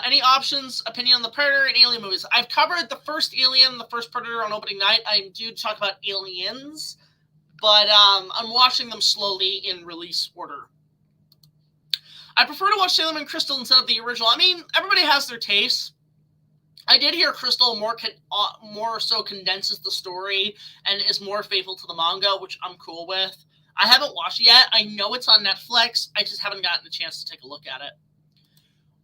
Any options, opinion on the Predator and Alien movies? I've covered the first Alien, the first Predator on opening night. I'm due to talk about Aliens, but I'm watching them slowly in release order. I prefer to watch Sailor Moon Crystal instead of the original. I mean, everybody has their tastes. I did hear Crystal more so condenses the story and is more faithful to the manga, which I'm cool with. I haven't watched it yet. I know it's on Netflix. I just haven't gotten a chance to take a look at it.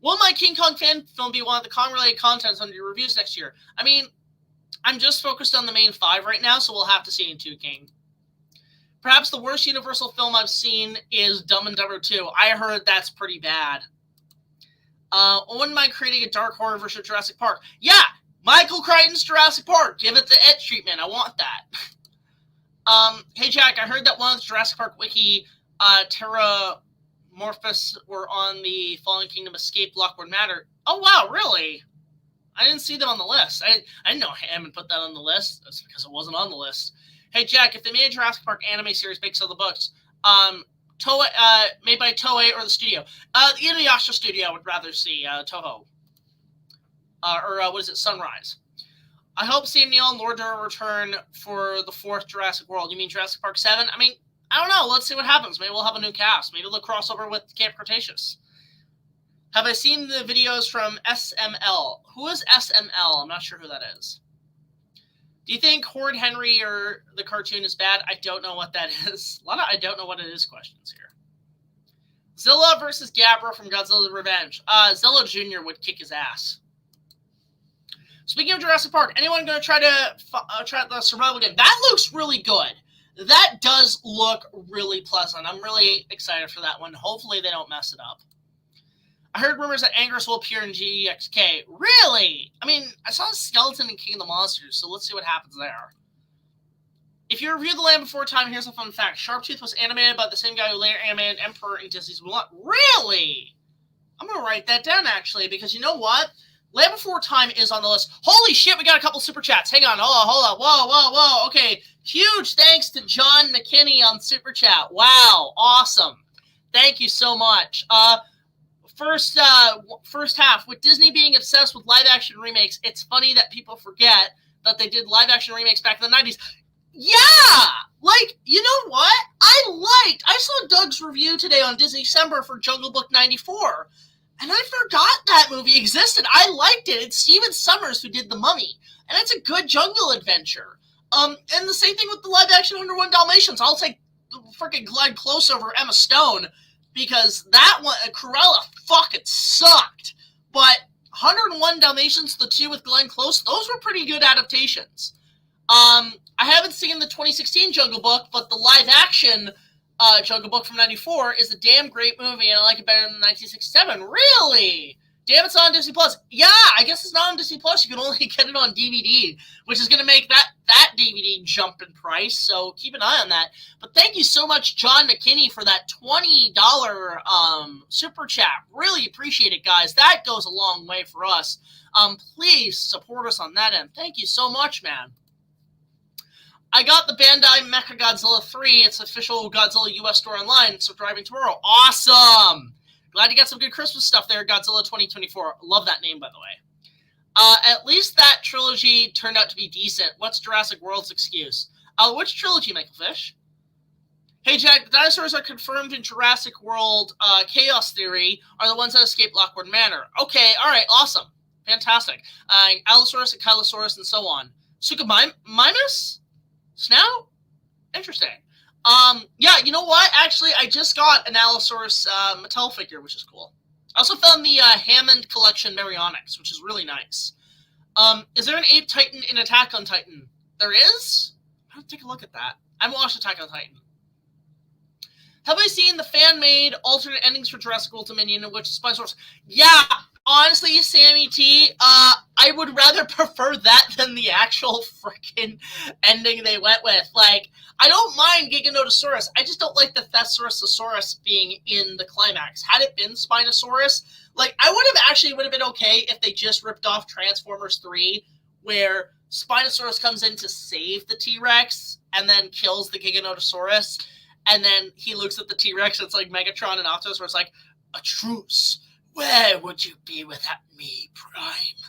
Will my King Kong fan film be one of the Kong-related contents under your reviews next year? I mean, I'm just focused on the main 5 right now, so we'll have to see in 2 King. Perhaps the worst Universal film I've seen is Dumb and Dumber 2. I heard that's pretty bad. When am I creating a dark horror version of Jurassic Park? Yeah! Michael Crichton's Jurassic Park! Give it the It treatment. I want that. Hey, Jack, I heard that one of the Jurassic Park wiki Morphus were on the Fallen Kingdom Escape Lockwood Manor. Oh, wow, really? I didn't see them on the list. I didn't know Hammond put that on the list. That's because it wasn't on the list. Hey, Jack, if they made a Jurassic Park anime series based on the books, Toei, made by Toei or the studio? The Inuyasha studio would rather see Toho. What is it, Sunrise. I hope Sam Neill and Laura Dern return for the 4th Jurassic World. You mean Jurassic Park 7? I mean, I don't know. Let's see what happens. Maybe we'll have a new cast. Maybe they'll cross over with Camp Cretaceous. Have I seen the videos from SML? Who is SML? I'm not sure who that is. Do you think Horde Henry or the cartoon is bad? I don't know what that is. A lot of I don't know what it is questions here. Zilla versus Gabra from Godzilla's Revenge. Zilla Jr. would kick his ass. Speaking of Jurassic Park, anyone going to try the survival game? That looks really good. That does look really pleasant. I'm really excited for that one. Hopefully they don't mess it up. I heard rumors that Angerus will appear in GEXK. Really? I mean, I saw a skeleton in King of the Monsters, so let's see what happens there. If you review The Land Before Time, here's a fun fact. Sharptooth was animated by the same guy who later animated Emperor in Disney's Mulan. Really? I'm going to write that down, actually, because you know what? Land Before Time is on the list. Holy shit, we got a couple super chats. Hang on, hold on. Whoa. Okay, huge thanks to John McKinney on Super Chat. Wow, awesome. Thank you so much. First half, with Disney being obsessed with live-action remakes, it's funny that people forget that they did live-action remakes back in the 90s. Yeah! Like, you know what? I saw Doug's review today on Disney December for Jungle Book 94. And I forgot that movie existed. I liked it. It's Steven Summers who did The Mummy. And it's a good jungle adventure. And the same thing with the live-action 101 Dalmatians. I'll take freaking Glenn Close over Emma Stone because that one, Cruella fucking sucked. But 101 Dalmatians, the 2 with Glenn Close, those were pretty good adaptations. I haven't seen the 2016 Jungle Book, but the live-action Jungle Book from 94 is a damn great movie, and I like it better than 1967. Really? Damn, it's on Disney Plus. Yeah, I guess it's not on Disney Plus. You can only get it on DVD, which is going to make that DVD jump in price, so keep an eye on that. But thank you so much, John McKinney, for that $20 super chat. Really appreciate it, guys. That goes a long way for us. Please support us on that end. Thank you so much, man. I got the Bandai Mechagodzilla 3. It's official Godzilla US store online, so driving tomorrow. Awesome! Glad you got some good Christmas stuff there, Godzilla 2024. Love that name, by the way. At least that trilogy turned out to be decent. What's Jurassic World's excuse? Which trilogy, Michael Fish? Hey, Jack, the dinosaurs are confirmed in Jurassic World Chaos Theory are the ones that escaped Lockwood Manor. Okay, all right, awesome. Fantastic. Allosaurus and Kylosaurus and so on. Suchomimus? Snout? Interesting. Yeah, you know what? Actually, I just got an Allosaurus Mattel figure, which is cool. I also found the Hammond Collection Baryonyx, which is really nice. Is there an Ape Titan in Attack on Titan? There is? I'll take a look at that. I haven't watched Attack on Titan. Have I seen the fan-made alternate endings for Jurassic World Dominion, in which Spinosaurus... Yeah! Honestly, Sammy T, I would rather prefer that than the actual freaking ending they went with. Like, I don't mind Giganotosaurus. I just don't like the Thesaurosaurus being in the climax. Had it been Spinosaurus, like, I would have been okay if they just ripped off Transformers 3, where Spinosaurus comes in to save the T-Rex and then kills the Giganotosaurus, and then he looks at the T-Rex, it's like Megatron and Optimus, where it's like, a truce. Where would you be without me, Prime?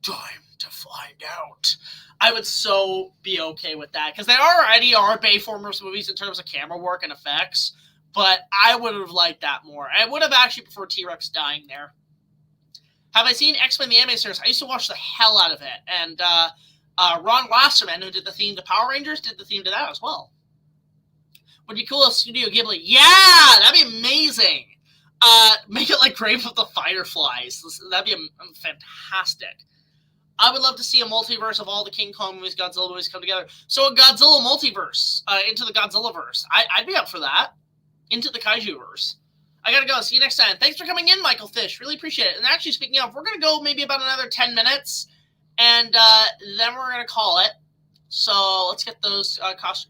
Time to find out. I would so be okay with that, because they already are Bayformers movies in terms of camera work and effects, but I would have liked that more. I would have actually preferred T-Rex dying there. Have I seen X-Men the Anime Series? I used to watch the hell out of it, and Ron Wasserman, who did the theme to Power Rangers, did the theme to that as well. Would be cool if Studio Ghibli. Yeah, that'd be amazing. Make it like Grave of the Fireflies. That'd be fantastic. I would love to see a multiverse of all the King Kong movies, Godzilla movies come together. So a Godzilla multiverse, into the Godzilla-verse. I'd be up for that. Into the Kaiju-verse. I gotta go. See you next time. Thanks for coming in, Michael Fish. Really appreciate it. And actually, speaking of, we're gonna go maybe about another 10 minutes, and then we're gonna call it. So let's get those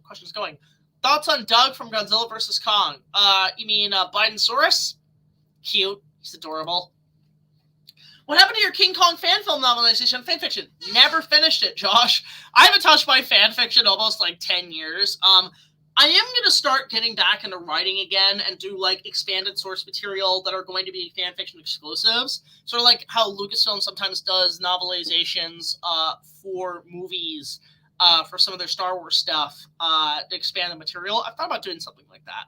questions going. Thoughts on Doug from Godzilla vs. Kong? You mean Bidensaurus? Cute. He's adorable. What happened to your King Kong fan film novelization fanfiction? Never finished it, Josh. I haven't touched my fanfiction almost like 10 years. I am going to start getting back into writing again and do like expanded source material that are going to be fanfiction exclusives. Sort of like how Lucasfilm sometimes does novelizations for movies for some of their Star Wars stuff to expand the material. I've thought about doing something like that.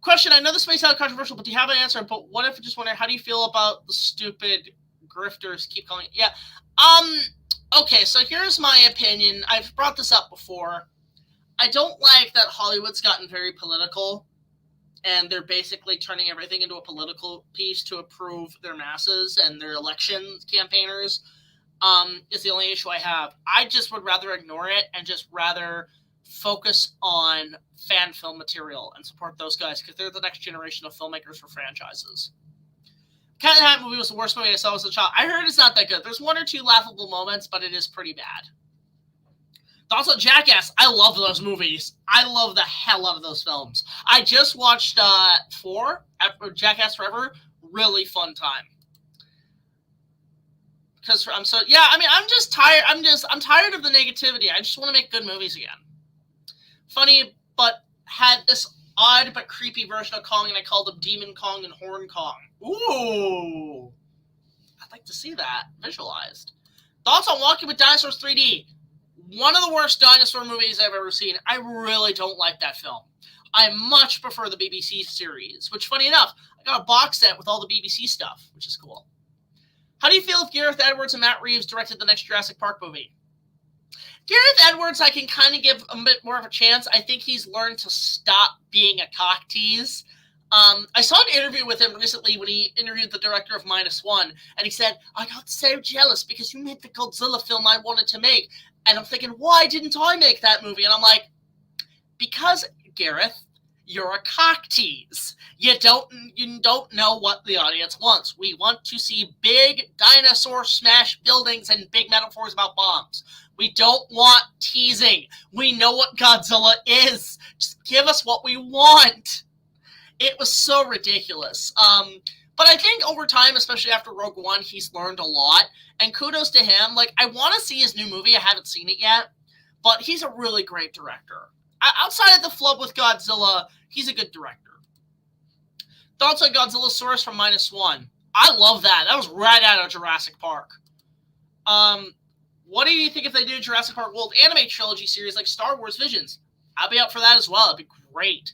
Question, I know this may sound controversial, but do you have an answer? But what if I just wonder, how do you feel about the stupid grifters keep calling it? Yeah. Okay, so here's my opinion. I've brought this up before. I don't like that Hollywood's gotten very political, and they're basically turning everything into a political piece to approve their masses and their election campaigners. Is the only issue I have. I just would rather ignore it and just rather focus on fan film material and support those guys, because they're the next generation of filmmakers for franchises. Cat in the Hat movie was the worst movie I saw as a child. I heard it's not that good. There's one or two laughable moments, but it is pretty bad. Thoughts on Jackass? I love those movies. I love the hell out of those films. I just watched 4, Jackass Forever. Really fun time. Because I'm just tired. I'm tired of the negativity. I just want to make good movies again. Funny, but had this odd but creepy version of Kong, and I called them Demon Kong and Horn Kong. Ooh. I'd like to see that visualized. Thoughts on Walking with Dinosaurs 3D? One of the worst dinosaur movies I've ever seen. I really don't like that film. I much prefer the BBC series, which, funny enough, I got a box set with all the BBC stuff, which is cool. How do you feel if Gareth Edwards and Matt Reeves directed the next Jurassic Park movie? Gareth Edwards, I can kind of give a bit more of a chance. I think he's learned to stop being a cock tease. I saw an interview with him recently when he interviewed the director of -1, and he said, I got so jealous because you made the Godzilla film I wanted to make. And I'm thinking, why didn't I make that movie? And I'm like, because, Gareth, you're a cock tease. You don't know what the audience wants. We want to see big dinosaur smash buildings and big metaphors about bombs. We don't want teasing. We know what Godzilla is. Just give us what we want. It was so ridiculous. But I think over time, especially after Rogue One, he's learned a lot. And kudos to him. Like, I want to see his new movie. I haven't seen it yet. But he's a really great director. Outside of the flub with Godzilla, he's a good director. Thoughts on Godzillasaurus from -1? I love that. That was right out of Jurassic Park. What do you think if they do a Jurassic Park World anime trilogy series like Star Wars Visions? I'll be up for that as well. It'd be great.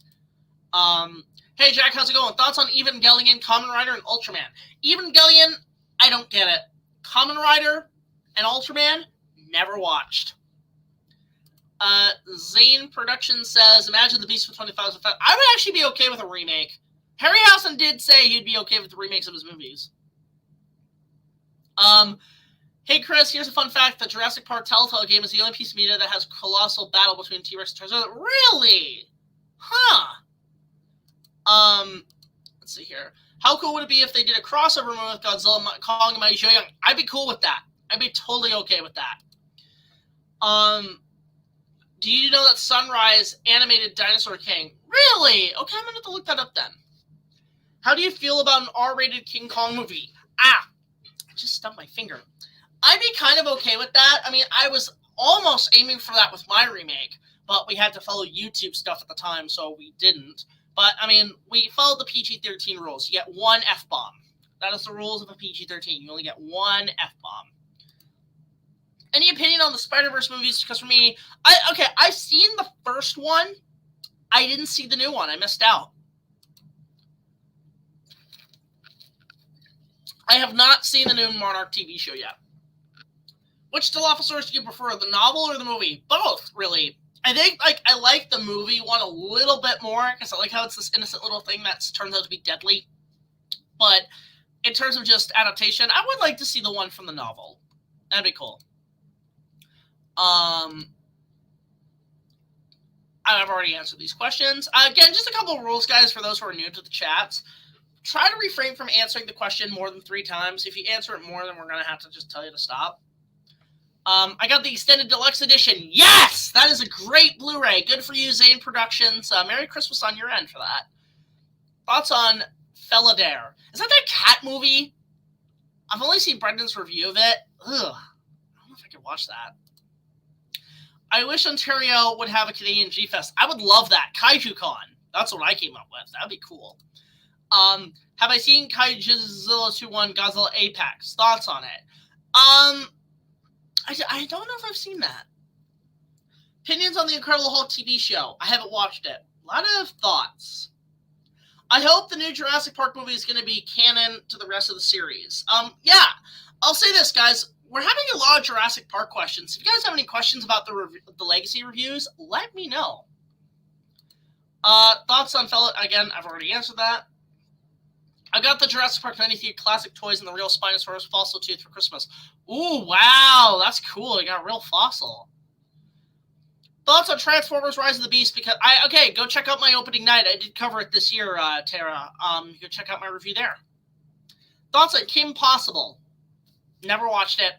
Hey, Jack, how's it going? Thoughts on Evangelion, Kamen Rider, and Ultraman? Evangelion, I don't get it. Kamen Rider and Ultraman, never watched. Zane Productions says, imagine the Beast with 20,000 fans. I would actually be okay with a remake. Harryhausen did say he'd be okay with the remakes of his movies. Hey, Chris, here's a fun fact. The Jurassic Park Telltale game is the only piece of media that has colossal battle between T-Rex and Tarzan. Really? Huh. Let's see here. How cool would it be if they did a crossover movie with Godzilla, Kong, and Biagioni? I'd be cool with that. I'd be totally okay with that. Do you know that Sunrise animated Dinosaur King? Really? Okay, I'm going to have to look that up then. How do you feel about an R-rated King Kong movie? I just stubbed my finger. I'd be kind of okay with that. I mean, I was almost aiming for that with my remake, but we had to follow YouTube stuff at the time, so we didn't. But, I mean, we followed the PG-13 rules. You get one F-bomb. That is the rules of a PG-13. You only get one F-bomb. Any opinion on the Spider-Verse movies? Because for me, I've seen the first one. I didn't see the new one. I missed out. I have not seen the new Monarch TV show yet. Which still officers do you prefer, the novel or the movie? Both, really. I think I like the movie one a little bit more because I like how it's this innocent little thing that turns out to be deadly. But in terms of just adaptation, I would like to see the one from the novel. That'd be cool. I've already answered these questions. Again, just a couple of rules, guys, for those who are new to the chats. Try to refrain from answering the question more than 3 times. If you answer it more, then we're going to have to just tell you to stop. I got the Extended Deluxe Edition. Yes! That is a great Blu-ray. Good for you, Zane Productions. Merry Christmas on your end for that. Thoughts on Felidare? Is that cat movie? I've only seen Brendan's review of it. Ugh. I don't know if I can watch that. I wish Ontario would have a Canadian G-Fest. I would love that. KaijuCon. That's what I came up with. That'd be cool. Have I seen Kaijuzilla 2-1 Godzilla Apex? Thoughts on it? I don't know if I've seen that. Opinions on the Incredible Hulk TV show. I haven't watched it. A lot of thoughts. I hope the new Jurassic Park movie is going to be canon to the rest of the series. Yeah. I'll say this, guys. We're having a lot of Jurassic Park questions. If you guys have any questions about the Legacy reviews, let me know. Thoughts on Fellow... Again, I've already answered that. I got the Jurassic Park 93 classic toys and the real Spinosaurus fossil tooth for Christmas. Ooh, wow, that's cool. You got a real fossil. Thoughts on Transformers Rise of the Beast? Because okay, go check out my opening night. I did cover it this year, Tara. You can check out my review there. Thoughts on Kim Possible? Never watched it.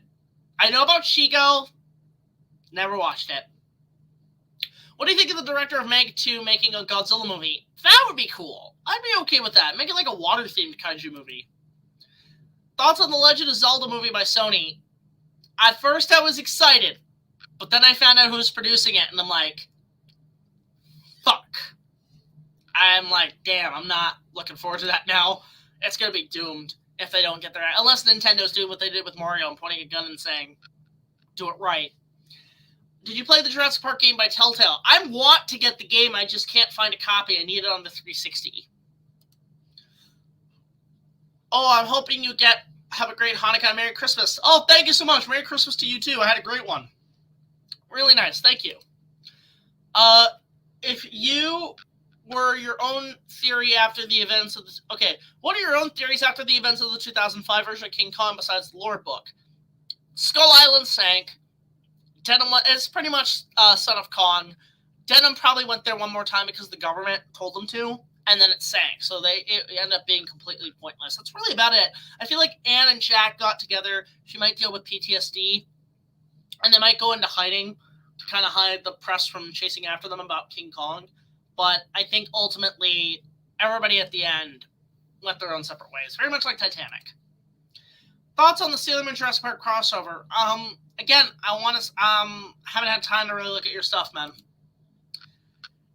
I know about Shigo. Never watched it. What do you think of the director of Meg 2 making a Godzilla movie? That would be cool. I'd be okay with that. Make it like a water-themed kaiju movie. Thoughts on the Legend of Zelda movie by Sony? At first, I was excited. But then I found out who was producing it, and I'm like, fuck. I'm like, damn, I'm not looking forward to that now. It's going to be doomed if they don't get their... Unless Nintendo's doing what they did with Mario and pointing a gun and saying, do it right. Did you play the Jurassic Park game by Telltale? I want to get the game. I just can't find a copy. I need it on the 360. Oh, I'm hoping you have a great Hanukkah and Merry Christmas. Oh, thank you so much. Merry Christmas to you, too. I had a great one. Really nice. Thank you. If you were your own theory after the events of the... Okay, what are your own theories after the events of the 2005 version of King Kong besides the lore book? Skull Island sank. Denim is pretty much Son of Kong. Denim probably went there one more time because the government told them to, and then it sank. So it ended up being completely pointless. That's really about it. I feel like Anne and Jack got together. She might deal with PTSD, and they might go into hiding to kind of hide the press from chasing after them about King Kong. But I think ultimately everybody at the end went their own separate ways, very much like Titanic. Thoughts on the Sailor Moon Jurassic Park crossover? Again, haven't had time to really look at your stuff, man.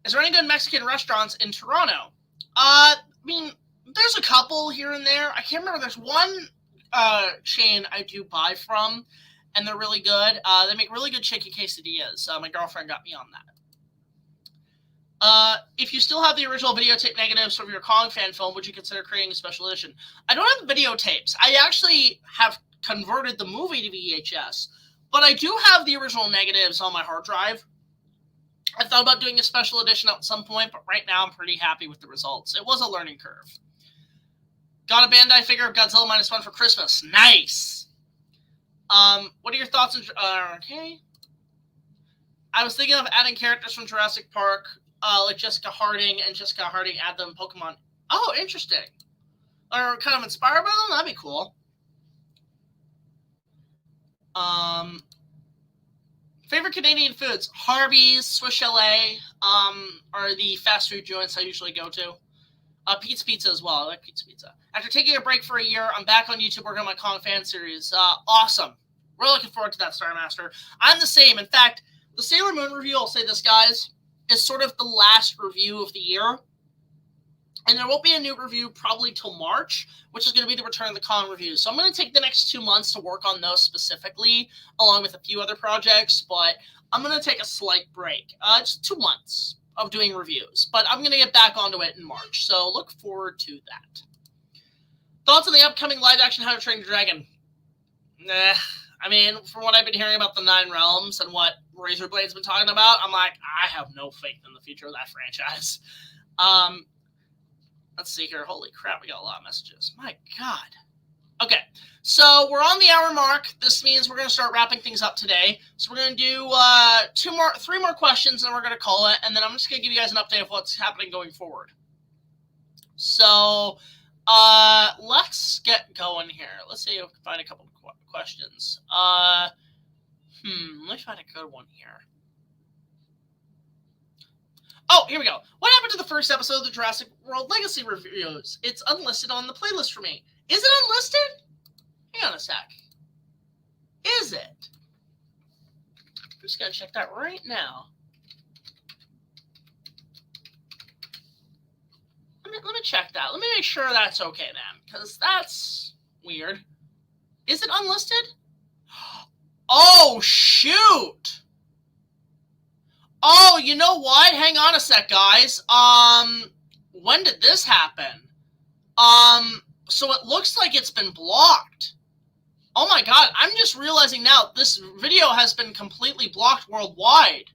Is there any good Mexican restaurants in Toronto? I mean, there's a couple here and there. I can't remember. There's one chain I do buy from, and they're really good. They make really good chicken quesadillas. My girlfriend got me on that. If you still have the original videotape negatives from your Kong fan film, would you consider creating a special edition? I don't have the videotapes. I actually have converted the movie to VHS, but I do have the original negatives on my hard drive. I thought about doing a special edition at some point, but right now I'm pretty happy with the results. It was a learning curve. Got a Bandai figure of Godzilla -1 for Christmas. Nice. What are your thoughts on... okay. I was thinking of adding characters from Jurassic Park, like Jessica Harding, and Jessica Harding add them in Pokemon. Oh, interesting. Or kind of inspired by them? That'd be cool. Favorite Canadian foods? Harvey's, Swiss Chalet, are the fast food joints I usually go to. Pizza as well. I like pizza. After taking a break for a year, I'm back on YouTube working on my Kong fan series. Awesome. We're looking forward to that, Star Master. I'm the same. In fact, the Sailor Moon review, I'll say this, guys, is sort of the last review of the year. And there won't be a new review probably till March, which is going to be the Return of the Kong review. So I'm going to take the next 2 months to work on those specifically, along with a few other projects. But I'm going to take a slight break. Just 2 months of doing reviews. But I'm going to get back onto it in March. So look forward to that. Thoughts on the upcoming live-action How to Train Your Dragon? Nah. I mean, from what I've been hearing about the 9 Realms and what RaisorBlade's been talking about, I'm like, I have no faith in the future of that franchise. Let's see here. Holy crap, we got a lot of messages. My God. Okay, so we're on the hour mark. This means we're going to start wrapping things up today. So we're going to do 3 more questions, and then we're going to call it. And then I'm just going to give you guys an update of what's happening going forward. So let's get going here. Let's see if we can find a couple of questions. Let me find a good one here. Oh, here we go. What happened to the first episode of the Jurassic World Legacy reviews? It's unlisted on the playlist for me. Is it unlisted? Hang on a sec. Is it? I'm just going to check that right now. Let me check that. Let me make sure that's okay then, because that's weird. Is it unlisted? Oh, shoot! Oh, you know what? Hang on a sec, guys. When did this happen? So it looks like it's been blocked. Oh my God, I'm just realizing now this video has been completely blocked worldwide.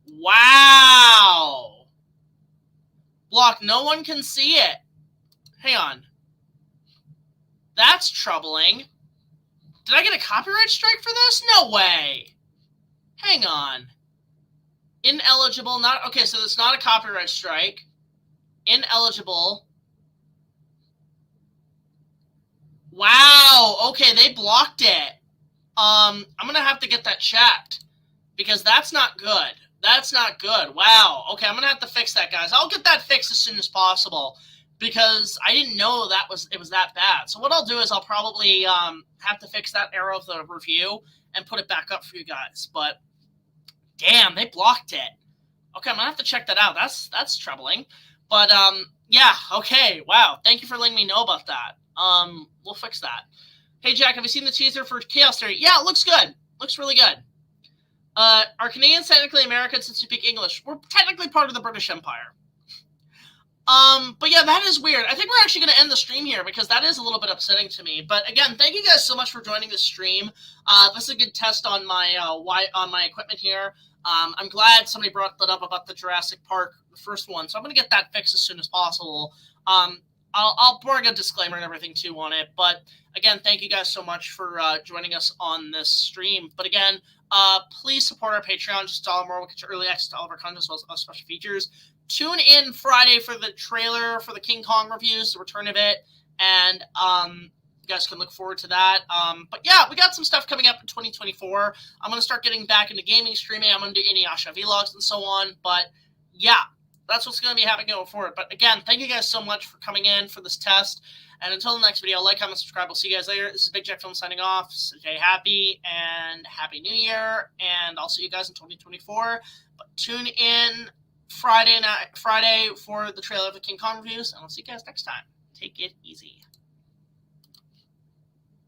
Wow. Blocked, no one can see it. Hang on. That's troubling. Did I get a copyright strike for this? No way. Hang on. Ineligible, not, okay, so it's not a copyright strike. Ineligible. Wow, okay, they blocked it. I'm gonna have to get that checked, because that's not good. That's not good. Wow, okay, I'm gonna have to fix that, guys. I'll get that fixed as soon as possible, because I didn't know it was that bad. So what I'll do is I'll probably have to fix that error of the review and put it back up for you guys, but damn, they blocked it. Okay, I'm gonna have to check that out. That's troubling. But yeah, okay, wow. Thank you for letting me know about that. We'll fix that. Hey Jack, have you seen the teaser for Chaos Theory? Yeah, it looks good. Looks really good. Are Canadians technically Americans since we speak English? We're technically part of the British Empire. But yeah, that is weird. I think we're actually going to end the stream here because that is a little bit upsetting to me. But again, thank you guys so much for joining the stream. This is a good test on my equipment here. I'm glad somebody brought that up about the Jurassic Park, the first one. So I'm going to get that fixed as soon as possible. I'll bring a disclaimer and everything too on it. But again, thank you guys so much for joining us on this stream. But again, please support our Patreon. Just $1 more. We'll get you early access to all of our content as well as special features. Tune in Friday for the trailer for the King Kong reviews, the return of it, and you guys can look forward to that. But yeah, we got some stuff coming up in 2024. I'm going to start getting back into gaming streaming. I'm going to do Inuyasha vlogs and so on. But yeah, that's what's going to be happening going forward. But again, thank you guys so much for coming in for this test. And until the next video, like, comment, subscribe. We'll see you guys later. This is BigJackFilms signing off. Stay happy and Happy New Year. And I'll see you guys in 2024. But tune in Friday for the trailer of the King Kong reviews, and I'll see you guys next time. Take it easy.